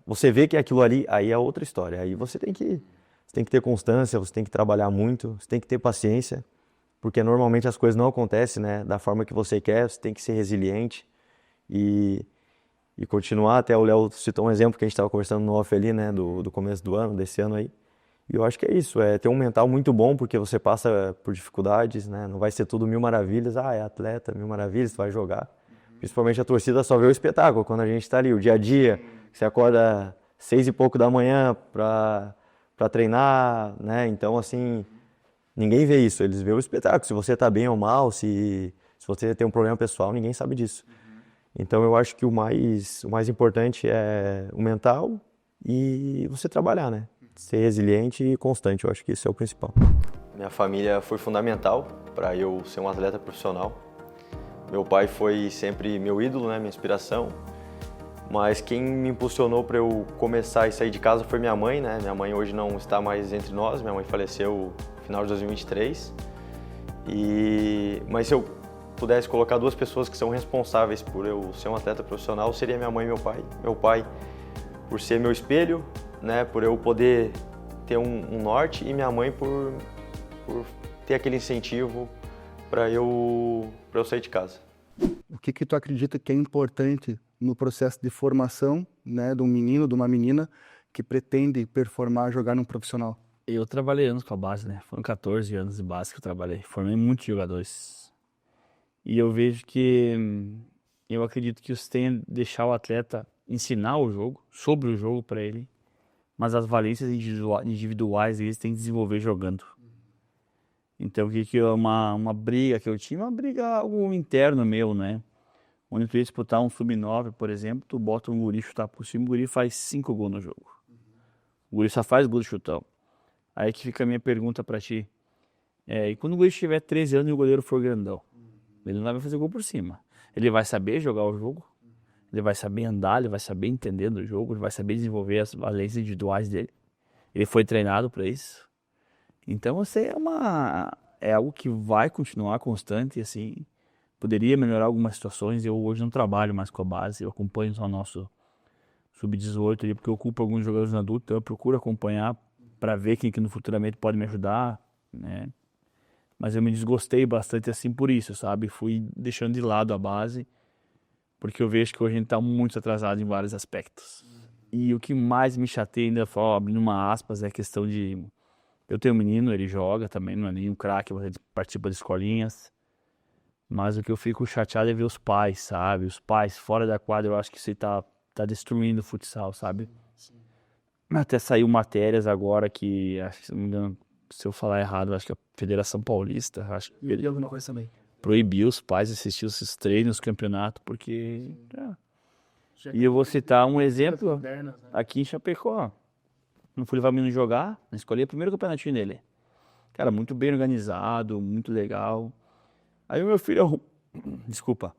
você vê que aquilo ali, aí é outra história. Aí você tem que ter constância, você tem que trabalhar muito, você tem que ter paciência, porque normalmente as coisas não acontecem, né, da forma que você quer, você tem que ser resiliente e continuar. Até o Léo citou um exemplo que a gente estava conversando no off ali, né, do começo do ano, desse ano aí. E eu acho que é isso, ter um mental muito bom, porque você passa por dificuldades, né? Não vai ser tudo mil maravilhas, é atleta, mil maravilhas, você vai jogar. Principalmente a torcida só vê o espetáculo, quando a gente está ali, o dia a dia, você acorda 6 e pouco da manhã para treinar, né? Então, assim, ninguém vê isso, eles vê o espetáculo. Se você está bem ou mal, se você tem um problema pessoal, ninguém sabe disso. Então, eu acho que o mais importante é o mental e você trabalhar, né? Ser resiliente e constante, eu acho que isso é o principal. Minha família foi fundamental para eu ser um atleta profissional. Meu pai foi sempre meu ídolo, né, minha inspiração. Mas quem me impulsionou para eu começar e sair de casa foi minha mãe, né? Minha mãe hoje não está mais entre nós, minha mãe faleceu no final de 2023. Mas se eu pudesse colocar duas pessoas que são responsáveis por eu ser um atleta profissional, seria minha mãe e meu pai. Meu pai, por ser meu espelho, né, por eu poder ter um norte, e minha mãe por ter aquele incentivo para eu sair de casa. O que tu acredita que é importante no processo de formação, né, de um menino, de uma menina que pretende performar, jogar num profissional? Eu trabalhei anos com a base, né? Foram 14 anos de base que eu trabalhei. Formei muitos jogadores. E eu vejo que eu acredito que você tem que deixar o atleta ensinar o jogo, sobre o jogo para ele, mas as valências individuais eles têm que desenvolver jogando. Então, o que é uma briga que eu tinha? Uma briga algo interno meu, né? Onde tu ia disputar um sub-9, por exemplo, tu bota um guri chutar por cima, o guri faz 5 gols no jogo. O guri só faz gol de chutão. Aí que fica a minha pergunta pra ti. E quando o guri tiver 13 anos e o goleiro for grandão? Ele não vai fazer gol por cima. Ele vai saber jogar o jogo, ele vai saber andar, ele vai saber entender do jogo, ele vai saber desenvolver as valências individuais dele. Ele foi treinado para isso. Então, você é algo que vai continuar constante, assim. Poderia melhorar algumas situações. Eu hoje não trabalho mais com a base, eu acompanho só o nosso sub-18 ali, porque eu ocupo alguns jogadores adultos, então eu procuro acompanhar para ver quem que no futuramente pode me ajudar, né? Mas eu me desgostei bastante assim por isso, sabe? Fui deixando de lado a base, porque eu vejo que hoje a gente está muito atrasado em vários aspectos. E o que mais me chateia, ainda abrindo uma aspas, é a questão de... Eu tenho um menino, ele joga também, não é nem um craque, ele participa de escolinhas. Mas o que eu fico chateado é ver os pais, sabe? Os pais fora da quadra, eu acho que isso aí tá destruindo o futsal, sabe? Até saiu matérias agora que, acho que, se não me engano, se eu falar errado, acho que a Federação Paulista, acho que E alguma coisa também. proibiu os pais de assistir esses treinos, campeonato, porque... E eu vou citar um exemplo aqui em Chapecó. Não fui levar o menino jogar, escolhi o primeiro campeonatinho dele. Cara, muito bem organizado, muito legal. Aí o meu filho, desculpa,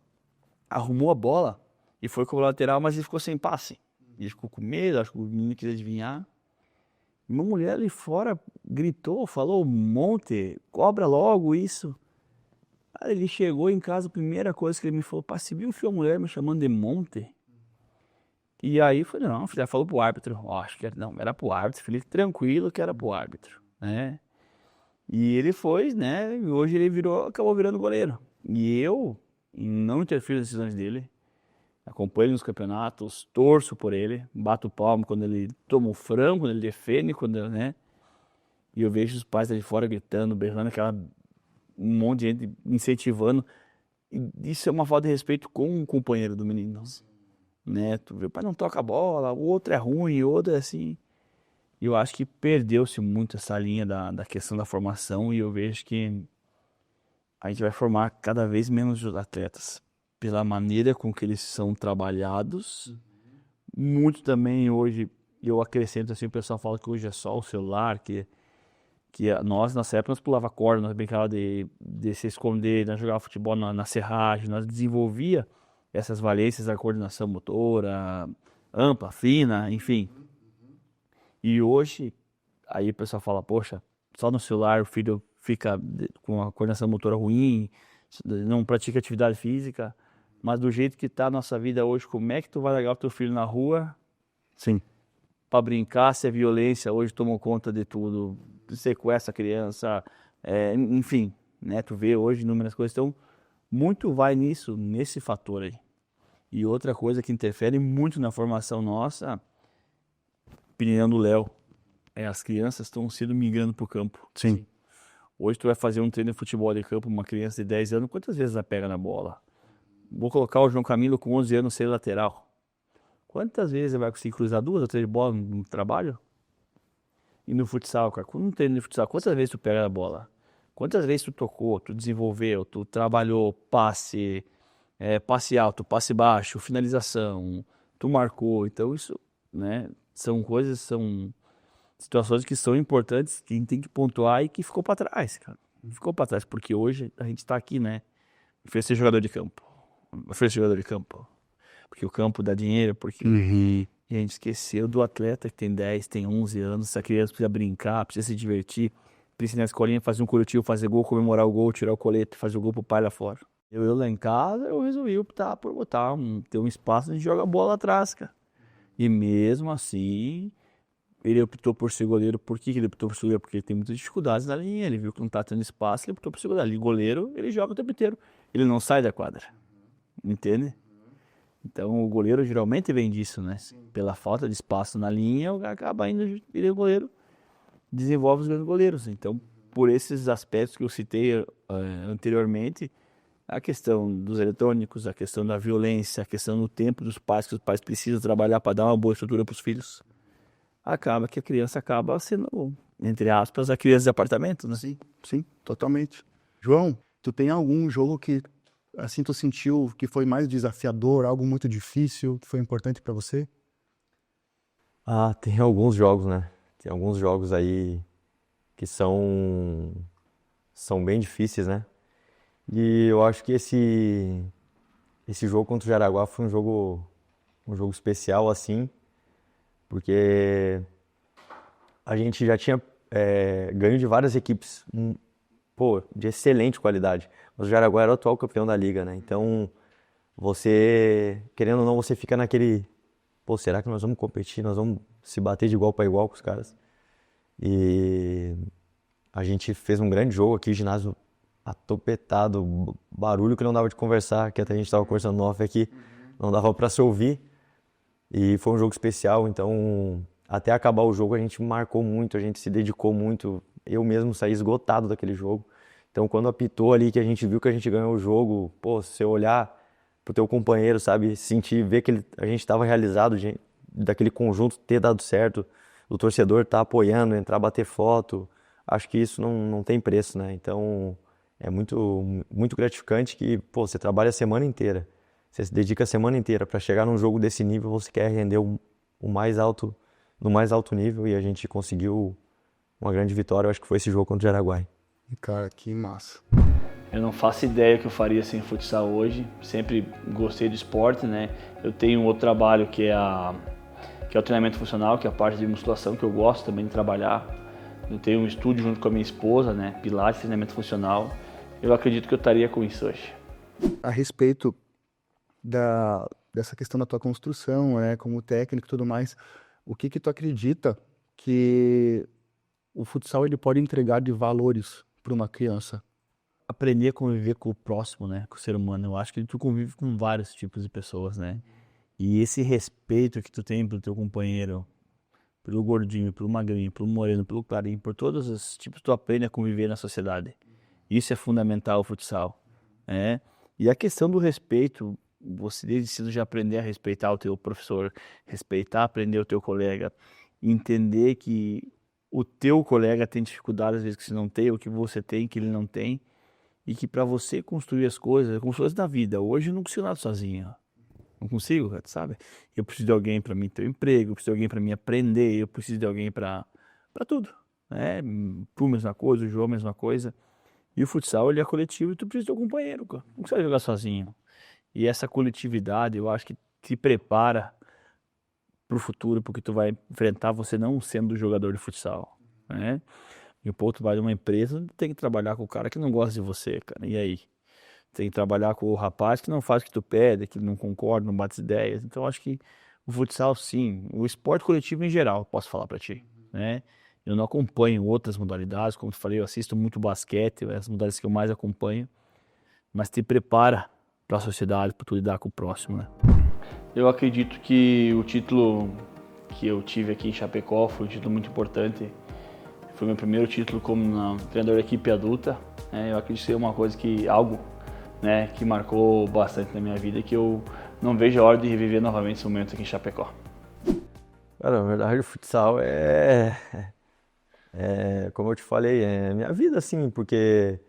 arrumou a bola e foi com o lateral, mas ele ficou sem passe. Ele ficou com medo, acho que o menino quis adivinhar. Uma mulher ali fora gritou, falou, Monte, cobra logo isso. Aí ele chegou em casa, a primeira coisa que ele me falou, pá, você viu a mulher me chamando de Monte? E aí eu falei, não, já falou pro árbitro. Ó, acho que não, era pro árbitro, falei tranquilo que era pro árbitro, né? E ele foi, né? E hoje ele acabou virando goleiro. E eu não interfiro nas decisões dele. Acompanho ele nos campeonatos, torço por ele, bato o palmo quando ele toma um frango, quando ele defende, quando, né? E eu vejo os pais ali fora gritando, berrando, um monte de gente incentivando. E isso é uma falta de respeito com o companheiro do menino, né? Tu vê, o pai não toca a bola, o outro é ruim, o outro é assim. E eu acho que perdeu-se muito essa linha da questão da formação e eu vejo que a gente vai formar cada vez menos atletas pela maneira com que eles são trabalhados. Muito também hoje, eu acrescento assim, o pessoal fala que hoje é só o celular, que nós, nessa época, nós pulava corda, nós brincava de se esconder, nós jogava futebol na serragem, nós desenvolvia essas valências da coordenação motora, ampla, fina, enfim. E hoje, aí o pessoal fala, poxa, só no celular o filho fica com a coordenação motora ruim, não pratica atividade física, mas do jeito que tá a nossa vida hoje, como é que tu vai largar o teu filho na rua? Sim. Para brincar, se a violência hoje tomou conta de tudo, sequestra a criança, enfim, né? Tu vê hoje inúmeras coisas, então muito vai nesse fator aí. E outra coisa que interfere muito na formação nossa, opinião do Léo, as crianças estão sendo migrando pro campo. Sim. Hoje tu vai fazer um treino de futebol de campo, uma criança de 10 anos, quantas vezes ela pega na bola? Vou colocar o João Camilo com 11 anos ser lateral. Quantas vezes ele vai conseguir cruzar 2 ou 3 bolas no trabalho? E no futsal, cara, quando não treino de futsal, quantas vezes tu pega a bola? Quantas vezes tu tocou, tu desenvolveu, tu trabalhou passe, passe alto, passe baixo, finalização, tu marcou. Então isso, né, são situações que são importantes, que a gente tem que pontuar e que ficou para trás, cara. Ficou para trás, porque hoje a gente tá aqui, né, oferecer jogador de campo. Porque o campo dá dinheiro, porque... E a gente esqueceu do atleta que tem 10, tem 11 anos, essa criança precisa brincar, precisa se divertir, precisa ir na escolinha fazer um coletivo, fazer gol, comemorar o gol, tirar o colete, fazer o gol pro pai lá fora. Eu lá em casa, eu resolvi optar por ter um espaço de jogar bola atrás, cara. E mesmo assim, ele optou por ser goleiro. Por que ele optou por ser goleiro? Porque ele tem muitas dificuldades na linha, ele viu que não tá tendo espaço, ele optou por ser goleiro. Ali, goleiro, ele joga o tempo inteiro, ele não sai da quadra, entende? Então o goleiro geralmente vem disso, né? Pela falta de espaço na linha, acaba indo virar goleiro, desenvolve os grandes goleiros. Então, por esses aspectos que eu citei anteriormente, a questão dos eletrônicos, a questão da violência, a questão do tempo dos pais, que os pais precisam trabalhar para dar uma boa estrutura para os filhos, acaba que a criança acaba sendo, entre aspas, a criança de apartamento, né? Sim, totalmente. João, tu tem algum jogo que assim tu sentiu que foi mais desafiador, algo muito difícil, que foi importante para você? Ah, tem alguns jogos, né? Tem alguns jogos aí que são bem difíceis, né? E eu acho que esse jogo contra o Jaraguá foi um jogo especial, assim, porque a gente já tinha ganho de várias equipes, de excelente qualidade. Mas o Jaraguá era o atual campeão da liga, né? Então, você, querendo ou não, você fica naquele... será que nós vamos competir? Nós vamos se bater de igual para igual com os caras? E a gente fez um grande jogo aqui, ginásio atopetado, barulho que não dava de conversar, que até a gente estava conversando no off aqui, não dava para se ouvir. E foi um jogo especial, então até acabar o jogo a gente marcou muito, a gente se dedicou muito. Eu mesmo saí esgotado daquele jogo. Então, quando apitou ali, que a gente viu que a gente ganhou o jogo, pô, se você olhar pro teu companheiro, sabe, sentir, ver que a gente estava realizado, daquele conjunto ter dado certo, o torcedor tá apoiando, entrar, bater foto, acho que isso não tem preço, né? Então, é muito gratificante que, pô, você trabalha a semana inteira, você se dedica a semana inteira para chegar num jogo desse nível, você quer render o mais alto, no mais alto nível, e a gente conseguiu uma grande vitória, eu acho que foi esse jogo contra o Jaraguai. Cara, que massa. Eu não faço ideia o que eu faria sem futsal hoje. Sempre gostei do esporte, né? Eu tenho um outro trabalho que é o treinamento funcional, que é a parte de musculação que eu gosto também de trabalhar. Eu tenho um estúdio junto com a minha esposa, né? Pilates, treinamento funcional. Eu acredito que eu estaria com isso hoje. A respeito dessa questão da tua construção, né, como técnico e tudo mais, o que tu acredita que o futsal ele pode entregar de valores para uma criança? Aprender a conviver com o próximo, né? Com o ser humano. Eu acho que tu convive com vários tipos de pessoas, né? E esse respeito que tu tem pelo teu companheiro, pelo gordinho, pelo magrinho, pelo moreno, pelo clarinho, por todos os tipos, tu aprende a conviver na sociedade. Isso é fundamental o futsal, né? E a questão do respeito, você desde cedo já aprender a respeitar o teu professor, aprender o teu colega, entender que o teu colega tem dificuldade às vezes que você não tem, ou que você tem que ele não tem, e que para você construir as coisas, como se fosse na vida. Hoje eu não consigo nada sozinho. Não consigo, sabe? Eu preciso de alguém para mim ter um emprego, eu preciso de alguém para mim aprender, eu preciso de alguém para tudo, né? Tu mesma coisa, o João mesma coisa. E o futsal ele é coletivo e tu precisa de um companheiro, cara. Não consegue jogar sozinho. E essa coletividade eu acho que te prepara pro futuro, porque tu vai enfrentar você não sendo jogador de futsal, né? E o pô, tu vai numa empresa, tem que trabalhar com o cara que não gosta de você, cara. E aí? Tem que trabalhar com o rapaz que não faz o que tu pede, que não concorda, não bate ideias. Então, acho que o futsal, sim, o esporte coletivo em geral, posso falar pra ti, né? Eu não acompanho outras modalidades, como eu falei, eu assisto muito basquete, é as modalidades que eu mais acompanho, mas te prepara para a sociedade, para tu lidar com o próximo, né? Eu acredito que o título que eu tive aqui em Chapecó foi um título muito importante. Foi meu primeiro título como treinador da equipe adulta. Eu acredito ser uma coisa algo, né, que marcou bastante na minha vida, que eu não vejo a hora de reviver novamente esse momento aqui em Chapecó. Cara, na verdade o futsal como eu te falei, é minha vida, assim, porque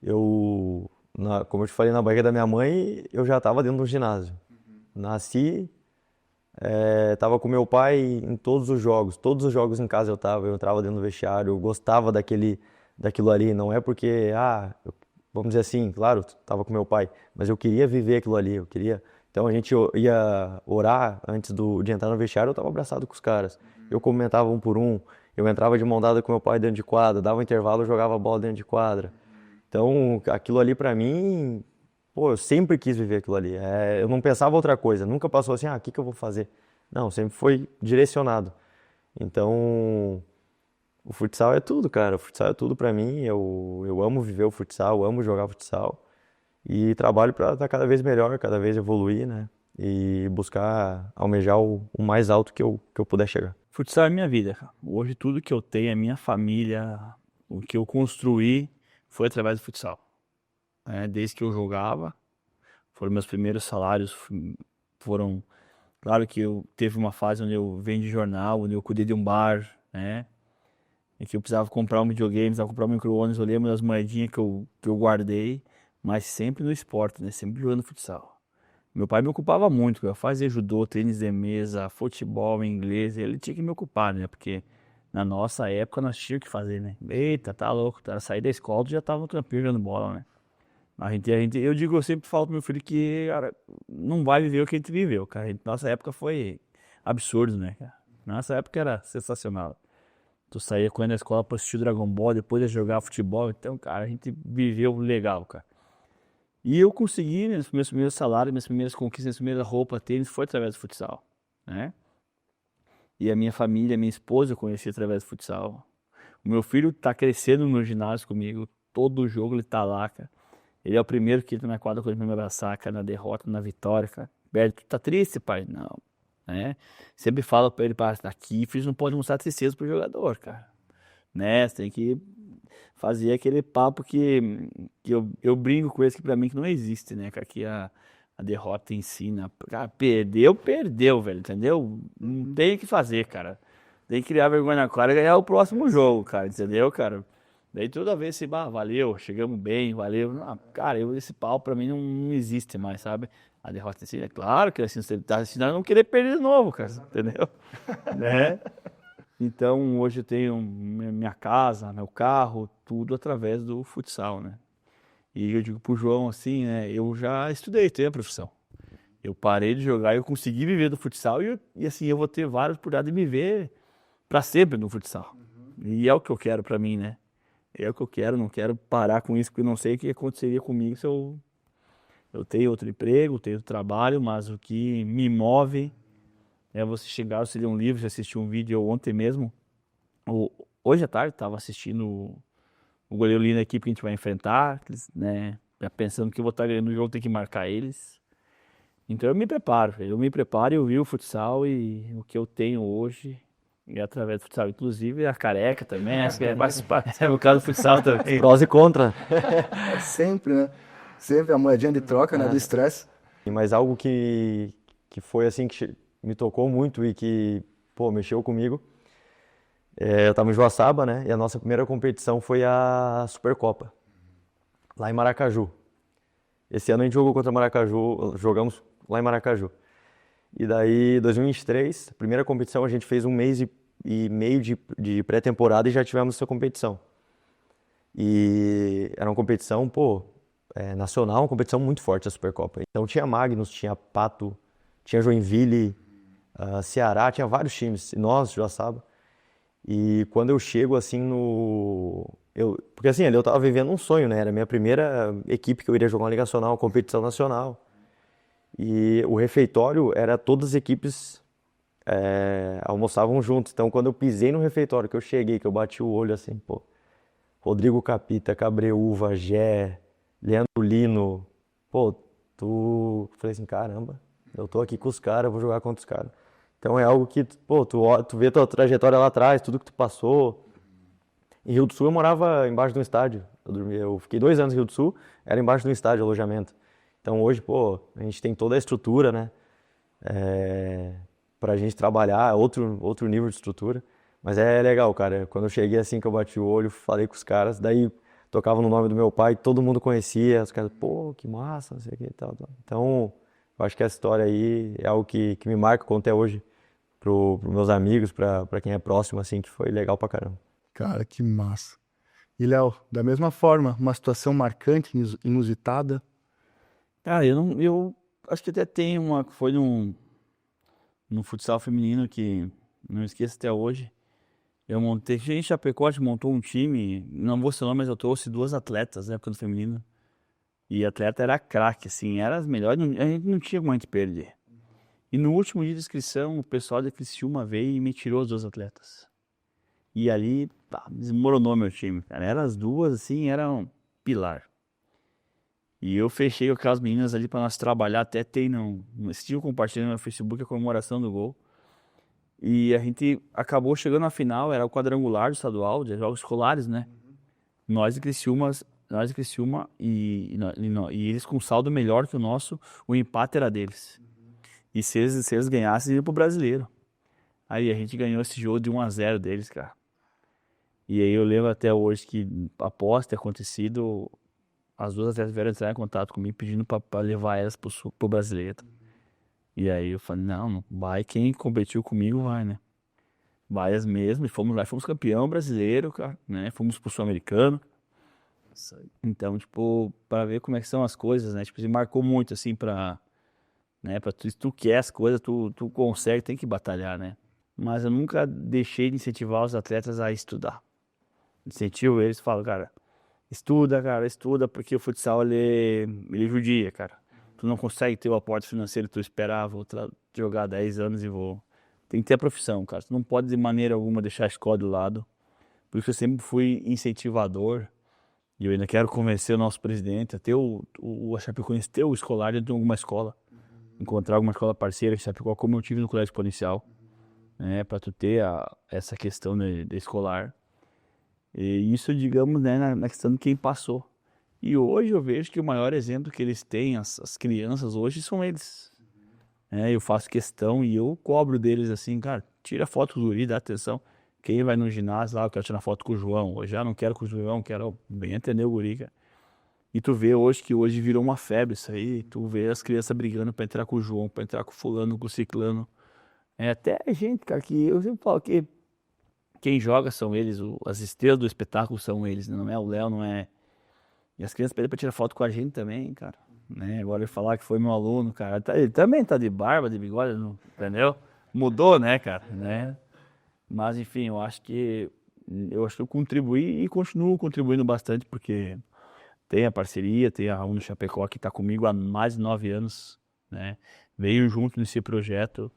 como eu te falei, na barriga da minha mãe, eu já estava dentro do ginásio. Nasci, tava com meu pai em todos os jogos em casa eu entrava dentro do vestiário, eu gostava daquilo ali, não é porque, vamos dizer assim, claro, tava com meu pai, mas eu queria viver aquilo ali, então a gente ia orar antes de entrar no vestiário, eu tava abraçado com os caras, eu comentava um por um, eu entrava de mão dada com meu pai dentro de quadra, dava um intervalo, eu jogava bola dentro de quadra, então aquilo ali pra mim, pô, eu sempre quis viver aquilo ali. Eu não pensava outra coisa, nunca passou assim, o que eu vou fazer? Não, sempre foi direcionado. Então, o futsal é tudo, cara. O futsal é tudo pra mim. Eu amo viver o futsal, amo jogar futsal. E trabalho pra estar cada vez melhor, cada vez evoluir, né? E buscar almejar o mais alto que eu puder chegar. Futsal é minha vida, cara. Hoje tudo que eu tenho, a minha família, o que eu construí foi através do futsal. Desde que eu jogava, foram meus primeiros salários, foram, claro que eu teve uma fase onde eu vendi jornal, onde eu cuidei de um bar, né, e que eu precisava comprar um videogame, precisava comprar um micro-ondas, eu lembro das moedinhas que eu guardei, mas sempre no esporte, né, sempre jogando futsal. Meu pai me ocupava muito, eu fazia judô, tênis de mesa, futebol, inglês, ele tinha que me ocupar, né, porque na nossa época nós tínhamos que fazer, né, eita, tá louco, sair da escola já tava no campinho jogando bola, né. Eu sempre falo pro meu filho que, cara, não vai viver o que a gente viveu, cara. Nossa época foi absurdo, né, cara? Nossa época era sensacional. Tu saía correndo da escola pra assistir o Dragon Ball, depois ia jogar futebol. Então, cara, a gente viveu legal, cara. E eu consegui, né, meus primeiros salários, minhas primeiras conquistas, minhas primeiras roupas, tênis, foi através do futsal, né? E a minha família, minha esposa eu conheci através do futsal. O meu filho tá crescendo no ginásio comigo. Todo jogo ele tá lá, cara. Ele é o primeiro que entra na quadra com ele pra me abraçar, cara, na derrota, na vitória, cara. Berto, tu tá triste, pai? Não, né? Sempre falo pra ele, aqui, filhos não pode mostrar tristeza pro jogador, cara. Né? Você tem que fazia aquele papo que eu brinco com esse que pra mim que não existe, né, cara? Que a derrota ensina. Cara, perdeu, velho, entendeu? Não tem o que fazer, cara. Tem que criar vergonha na cara e ganhar o próximo jogo, cara, entendeu, cara? Daí toda vez se, valeu, chegamos bem, valeu. Cara, esse pau pra mim não existe mais, sabe? A derrota ensina, é claro que assim, você tá ensinando a não querer perder de novo, cara, entendeu? Né? Então, hoje eu tenho minha casa, meu carro, tudo através do futsal, né? E eu digo pro João assim, né? Eu já estudei, tenho a profissão. Eu parei de jogar e eu consegui viver do futsal e assim, eu vou ter várias oportunidades de me ver pra sempre no futsal. E é o que eu quero pra mim, né? É o que eu quero, não quero parar com isso, porque eu não sei o que aconteceria comigo se eu tenho outro emprego, tenho outro trabalho, mas o que me move é você chegar, você ler um livro, você assistir um vídeo ontem mesmo. Hoje à tarde estava assistindo o goleiro ali na equipe que a gente vai enfrentar, né? Pensando que eu vou estar ganhando o jogo, tem que marcar eles. Então eu me preparo, eu vi o futsal e o que eu tenho hoje é através do futsal. Inclusive a careca também, acho que é o caso do futsal também. Prós e contra. Sempre, né? Sempre a moedinha de troca, né? Do estresse. Mas algo que foi assim, me tocou muito e que, pô, mexeu comigo. Eu tava em Joaçaba, né? E a nossa primeira competição foi a Supercopa, lá em Maracaju. Esse ano a gente jogou contra Maracaju, jogamos lá em Maracaju. E daí, 2023, a primeira competição, a gente fez um mês e meio de pré-temporada e já tivemos essa competição. E era uma competição, pô, nacional, uma competição muito forte a Supercopa. Então tinha Magnus, tinha Pato, tinha Joinville, Ceará, tinha vários times, e nós, Joaçaba. E quando eu chego assim porque assim, ali eu tava vivendo um sonho, né? Era a minha primeira equipe que eu iria jogar uma Liga Nacional, uma competição nacional. E o refeitório era todas as equipes almoçavam juntos. Então quando eu pisei no refeitório, que eu cheguei, que eu bati o olho assim, pô, Rodrigo Capita, Cabreúva, Gé, Leandro Lino, pô, falei assim, caramba, eu tô aqui com os caras, vou jogar contra os caras. Então é algo que, pô, tu vê tua trajetória lá atrás, tudo que tu passou. Em Rio do Sul eu morava embaixo de um estádio. Eu fiquei 2 anos em Rio do Sul, era embaixo de um estádio, alojamento. Então hoje, pô, a gente tem toda a estrutura, né? Pra gente trabalhar, outro nível de estrutura. Mas é legal, cara. Quando eu cheguei assim, que eu bati o olho, falei com os caras, daí tocava no nome do meu pai, todo mundo conhecia, os caras, pô, que massa, não sei o que e tal, tal. Então, eu acho que essa história aí é algo que me marca, conto até hoje pros meus amigos, pra quem é próximo, assim, que foi legal pra caramba. Cara, que massa. E, Léo, da mesma forma, uma situação marcante, inusitada. Cara, eu acho que até tem uma que foi no futsal feminino que não esqueço até hoje. Eu montei, a gente Chapecó, a gente montou um time, não vou ser nome, mas eu trouxe 2 atletas na época do feminino. E a atleta era craque, assim, era as melhores, a gente não tinha como a gente perder. E no último dia de inscrição, o pessoal da Criciúma veio e me tirou os 2 atletas. E ali, desmoronou meu time, cara. Eram as duas, assim, eram pilar. E eu fechei com aquelas meninas ali pra nós trabalhar, até tem esse dia eu compartilhei no Facebook a comemoração do gol. E a gente acabou chegando na final, era o quadrangular do estadual, de jogos escolares, né? Nós e Criciúma e eles com saldo melhor que o nosso, o empate era deles. E se eles ganhassem, iam pro brasileiro. Aí a gente ganhou esse jogo de 1-0 deles, cara. E aí eu lembro até hoje que, após ter acontecido, as 2 atletas vieram entrar em contato comigo pedindo pra levar elas pro brasileiro. E aí eu falei, não vai, quem competiu comigo vai, né? Vai as mesmas, e fomos lá, fomos campeão brasileiro, cara, né? Fomos pro Sul-Americano. Então, tipo, pra ver como é que são as coisas, né? Tipo, marcou muito, assim, né? Se tu quer as coisas, tu consegue, tem que batalhar, né? Mas eu nunca deixei de incentivar os atletas a estudar. Incentivo eles, falo, cara, estuda, porque o futsal, ele judia, cara. Tu não consegue ter o aporte financeiro que tu esperava, vou jogar 10 anos e vou... Tem que ter a profissão, cara. Tu não pode de maneira alguma deixar a escola de lado. Por isso eu sempre fui incentivador. E eu ainda quero convencer o nosso presidente a ter a Chapecoense ter o escolar dentro de alguma escola. Encontrar alguma escola parceira de Chapecó, como eu tive no Colégio Exponencial. Né, pra tu ter essa questão de escolar. E isso, digamos, né, na questão de quem passou. E hoje eu vejo que o maior exemplo que eles têm, as crianças hoje, são eles. Eu faço questão e eu cobro deles assim, cara, tira foto com o guri, dá atenção. Quem vai no ginásio lá, eu quero tirar foto com o João. Hoje já não quero com o João, quero bem atender o guri, cara. E tu vê hoje que hoje virou uma febre isso aí. Tu vê as crianças brigando pra entrar com o João, pra entrar com o fulano, com o ciclano. Até a gente, cara, que eu sempre falo que quem joga são eles, as estrelas do espetáculo são eles, né? Não é o Léo, não é. E as crianças pedem pra tirar foto com a gente também, cara. Agora ele falar que foi meu aluno, cara. Ele também tá de barba, de bigode, entendeu? Mudou, né, cara? Mas enfim, eu acho que eu contribuí e continuo contribuindo bastante, porque tem a parceria, tem a Uno Chapecó que está comigo há mais de 9 anos, né? Veio junto nesse projeto,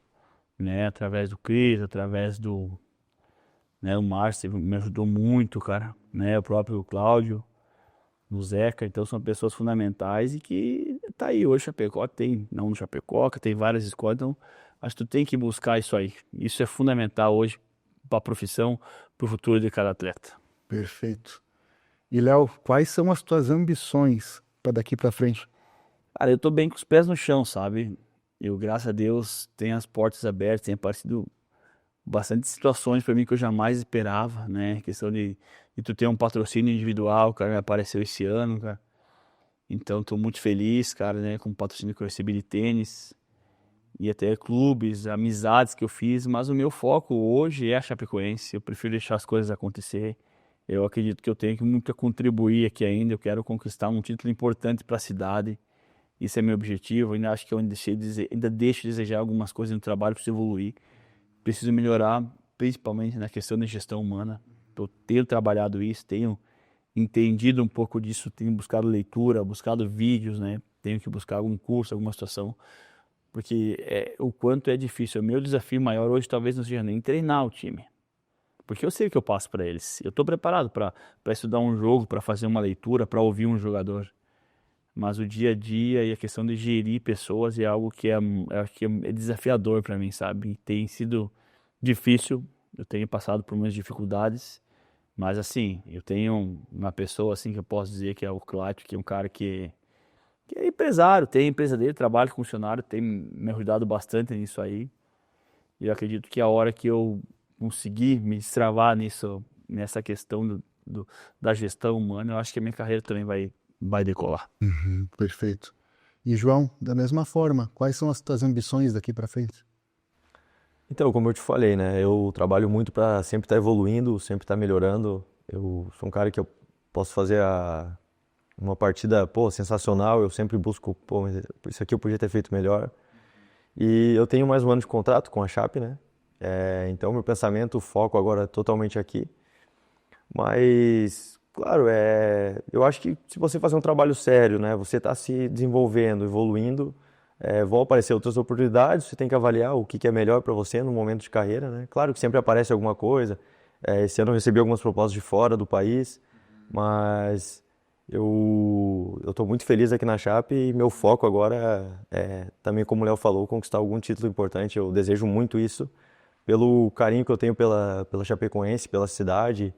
né? Através do Cris, através o Márcio me ajudou muito, cara, né? O próprio Cláudio, o Zeca, então são pessoas fundamentais e que tá aí hoje. Chapecó tem, não no Chapecó, tem várias escolas, então acho que tu tem que buscar isso aí. Isso é fundamental hoje para a profissão, para o futuro de cada atleta. Perfeito. E, Léo, quais são as tuas ambições para daqui para frente? Cara, eu tô bem com os pés no chão, sabe? Eu, graças a Deus, tenho as portas abertas, tem aparecido bastante situações para mim que eu jamais esperava, né? Questão de tu ter um patrocínio individual, cara, me apareceu esse ano, cara. Então, tô muito feliz, cara, né? Com o patrocínio que eu recebi de tênis e até clubes, amizades que eu fiz, mas o meu foco hoje é a Chapecoense. Eu prefiro deixar as coisas acontecer. Eu acredito que eu tenho muito a contribuir aqui ainda. Eu quero conquistar um título importante para a cidade. Isso é meu objetivo. Eu ainda acho que eu ainda deixo de desejar algumas coisas no trabalho, preciso evoluir. Preciso melhorar, principalmente na questão da gestão humana. Eu tenho trabalhado isso, tenho entendido um pouco disso, tenho buscado leitura, buscado vídeos, né? Tenho que buscar algum curso, alguma situação, porque o quanto é difícil. O meu desafio maior hoje talvez não seja nem treinar o time, porque eu sei o que eu passo para eles. Eu estou preparado para estudar um jogo, para fazer uma leitura, para ouvir um jogador. Mas o dia a dia e a questão de gerir pessoas é algo que acho que é desafiador para mim, sabe? E tem sido difícil. Eu tenho passado por umas dificuldades, mas assim, eu tenho uma pessoa assim que eu posso dizer que é o Cláudio, que é um cara que é empresário, tem a empresa dele, trabalha com funcionário, tem me ajudado bastante nisso aí. E eu acredito que a hora que eu conseguir me destravar nessa questão da gestão humana, eu acho que a minha carreira também vai decolar. Perfeito. E, João, da mesma forma, quais são as tuas ambições daqui para frente? Então, como eu te falei, né? Eu trabalho muito para sempre estar evoluindo, sempre estar melhorando. Eu sou um cara que eu posso fazer uma partida, sensacional. Eu sempre busco, mas isso aqui eu podia ter feito melhor. E eu tenho mais um ano de contrato com a Chape, né? Então, meu pensamento, o foco agora é totalmente aqui. Mas, claro, eu acho que se você fazer um trabalho sério, né? Você está se desenvolvendo, evoluindo, vão aparecer outras oportunidades, você tem que avaliar o que é melhor para você no momento de carreira, né? Claro que sempre aparece alguma coisa. Esse ano eu recebi algumas propostas de fora do país, mas eu estou muito feliz aqui na Chape e meu foco agora também, como o Léo falou, conquistar algum título importante. Eu desejo muito isso, pelo carinho que eu tenho pela Chapecoense, pela cidade,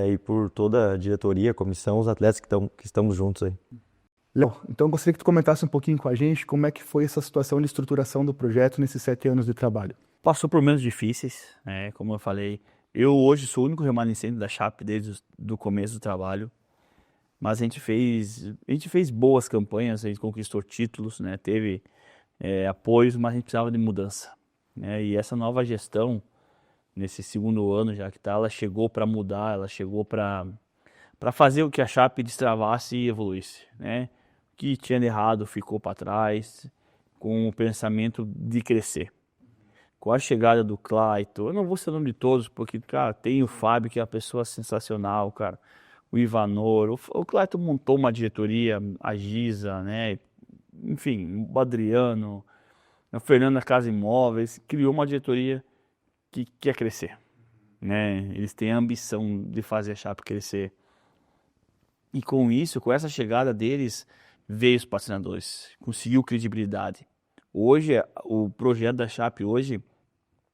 e por toda a diretoria, comissão, os atletas que estamos juntos aí. Léo, então eu gostaria que tu comentasse um pouquinho com a gente como é que foi essa situação de estruturação do projeto nesses 7 anos de trabalho. Passou por momentos difíceis, como eu falei. Eu hoje sou o único remanescente da Chape desde o começo do trabalho. Mas a gente fez boas campanhas, a gente conquistou títulos, né? Teve apoios, mas a gente precisava de mudança, né? E essa nova gestão, nesse segundo ano já que está, ela chegou para mudar, ela chegou para fazer o que a Chape destravasse e evoluísse, né? O que tinha de errado ficou para trás, com o pensamento de crescer. Com a chegada do Clayton, eu não vou ser o nome de todos, porque, cara, tem o Fábio, que é uma pessoa sensacional, cara. O Ivanor, o Clayton montou uma diretoria, a Giza, né? Enfim, o Adriano, o Fernando da Casa Imóveis, criou uma diretoria que quer crescer, né? Eles têm a ambição de fazer a Chape crescer. E com isso, com essa chegada deles, veio os patrocinadores, conseguiu credibilidade. Hoje, o projeto da Chape hoje,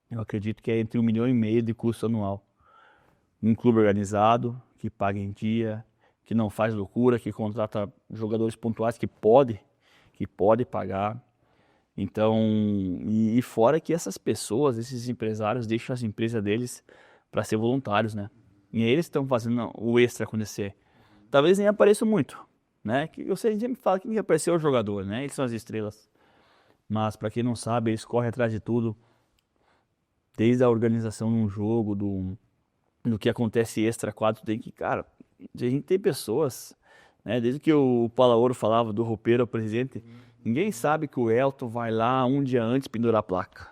eu acredito que é entre 1,5 milhão de custo anual. Um clube organizado, que paga em dia, que não faz loucura, que contrata jogadores pontuais que pode pagar. Então, e fora que essas pessoas, esses empresários, deixam as empresas deles para ser voluntários, né? E eles estão fazendo o extra acontecer. Talvez nem apareça muito, né? Que você sempre fala que apareceu o jogador, né? Eles são as estrelas. Mas para quem não sabe, eles correm atrás de tudo, desde a organização de um jogo, do que acontece extra quadro, tem que, cara, a gente tem pessoas, né? Desde que o Palaoro falava do roupeiro ao presidente, ninguém sabe que o Elton vai lá um dia antes pendurar a placa.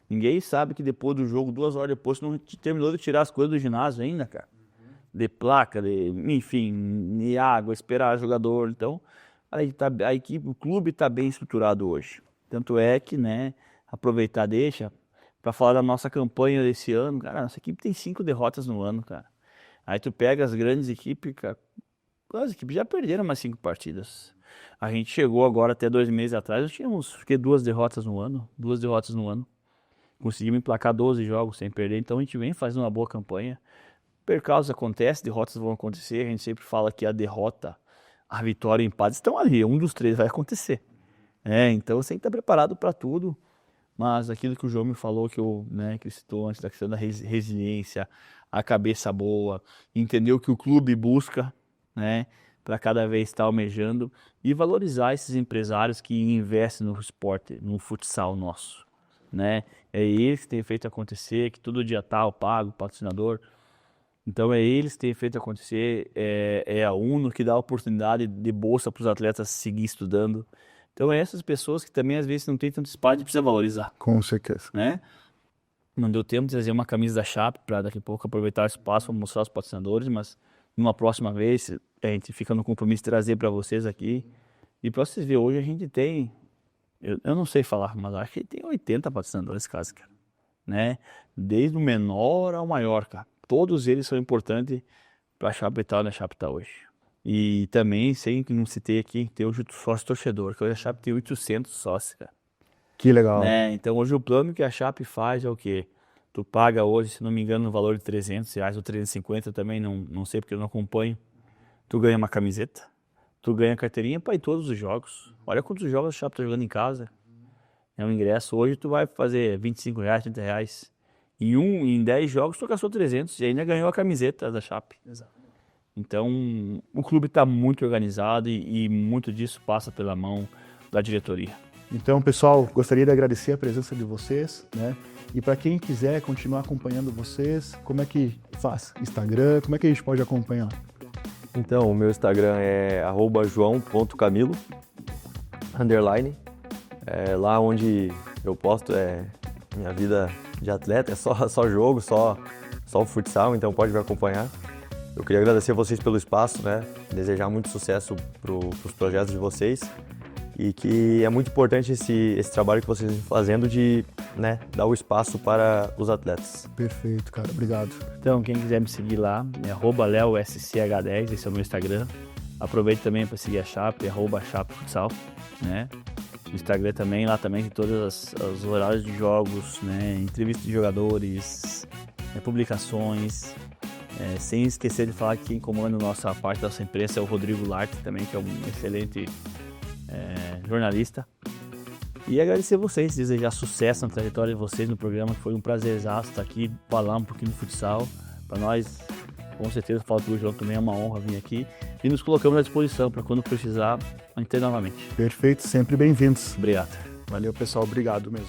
Ninguém sabe que depois do jogo, 2 horas depois, não terminou de tirar as coisas do ginásio ainda, cara. De placa, enfim, de água, esperar jogador. Então, a equipe, o clube está bem estruturado hoje. Tanto é que, né, aproveitar deixa para falar da nossa campanha desse ano. Cara, nossa equipe tem 5 derrotas no ano, cara. Aí tu pega as grandes equipes, cara, as equipes já perderam umas 5 partidas. A gente chegou agora até 2 meses atrás, nós tínhamos 2 derrotas no ano, 2 derrotas no ano. Conseguimos emplacar 12 jogos sem perder, então a gente vem fazendo uma boa campanha. Percalços acontecem, derrotas vão acontecer, a gente sempre fala que a derrota, a vitória e o empate estão ali, um dos 3 vai acontecer. Então você tem que estar preparado para tudo, mas aquilo que o João me falou, que ele citou antes da questão da resiliência, a cabeça boa, entender o que o clube busca, né, para cada vez estar almejando e valorizar esses empresários que investem no esporte, no futsal nosso, né? É eles que têm feito acontecer, que todo dia tal paga o patrocinador. Então é eles que têm feito acontecer, é a UNO que dá a oportunidade de bolsa para os atletas seguir estudando. Então é essas pessoas que também às vezes não tem tanto espaço e precisa valorizar. Com certeza. Né? Não deu tempo de trazer uma camisa da Chape para daqui a pouco aproveitar o espaço para mostrar aos patrocinadores, mas numa próxima vez a gente fica no compromisso de trazer para vocês aqui. E para vocês verem, hoje a gente tem, eu não sei falar, mas acho que tem 80 patrocinadores, cara. Né? Desde o menor ao maior, cara. Todos eles são importantes para a Chape estar onde a Chape está hoje. E também, sem que não citei aqui, tem o sócio torcedor, que hoje a Chape tem 800 sócios, cara. Que legal. Né? Então hoje o plano que a Chape faz é o quê? Tu paga hoje, se não me engano, no valor de R$300 ou 350, também não sei porque eu não acompanho. Tu ganha uma camiseta, tu ganha carteirinha para ir todos os jogos. Olha quantos jogos a Chape está jogando em casa. É um ingresso, hoje tu vai fazer R$25, R$30. Em 10 jogos tu gastou 300 e ainda ganhou a camiseta da Chape. Exato. Então o clube está muito organizado e muito disso passa pela mão da diretoria. Então, pessoal, gostaria de agradecer a presença de vocês, né? E para quem quiser continuar acompanhando vocês, como é que faz? Instagram, como é que a gente pode acompanhar? Então, o meu Instagram é @joão.camilo_. É lá onde eu posto minha vida de atleta, é só jogo, só o futsal, então pode me acompanhar. Eu queria agradecer a vocês pelo espaço, né? Desejar muito sucesso para os projetos de vocês e que é muito importante esse trabalho que vocês estão fazendo de, né, dar o espaço para os atletas. Perfeito, cara. Obrigado. Então, quem quiser me seguir lá, é @leoSCH10, esse é o meu Instagram. Aproveite também para seguir a Chape, @chapefutsal, né? No Instagram também, lá também tem todos os horários de jogos, né? Entrevistas de jogadores, publicações. Sem esquecer de falar que quem comanda a nossa parte da nossa empresa é o Rodrigo Larte também, que é um excelente jornalista. E agradecer a vocês, desejar sucesso na trajetória de vocês no programa, que foi um prazerzaço estar aqui, falar um pouquinho do futsal. Para nós, com certeza, falo pro João também, é uma honra vir aqui. E nos colocamos à disposição para quando precisar, a gente ter novamente. Perfeito, sempre bem-vindos. Obrigado. Valeu, pessoal. Obrigado mesmo.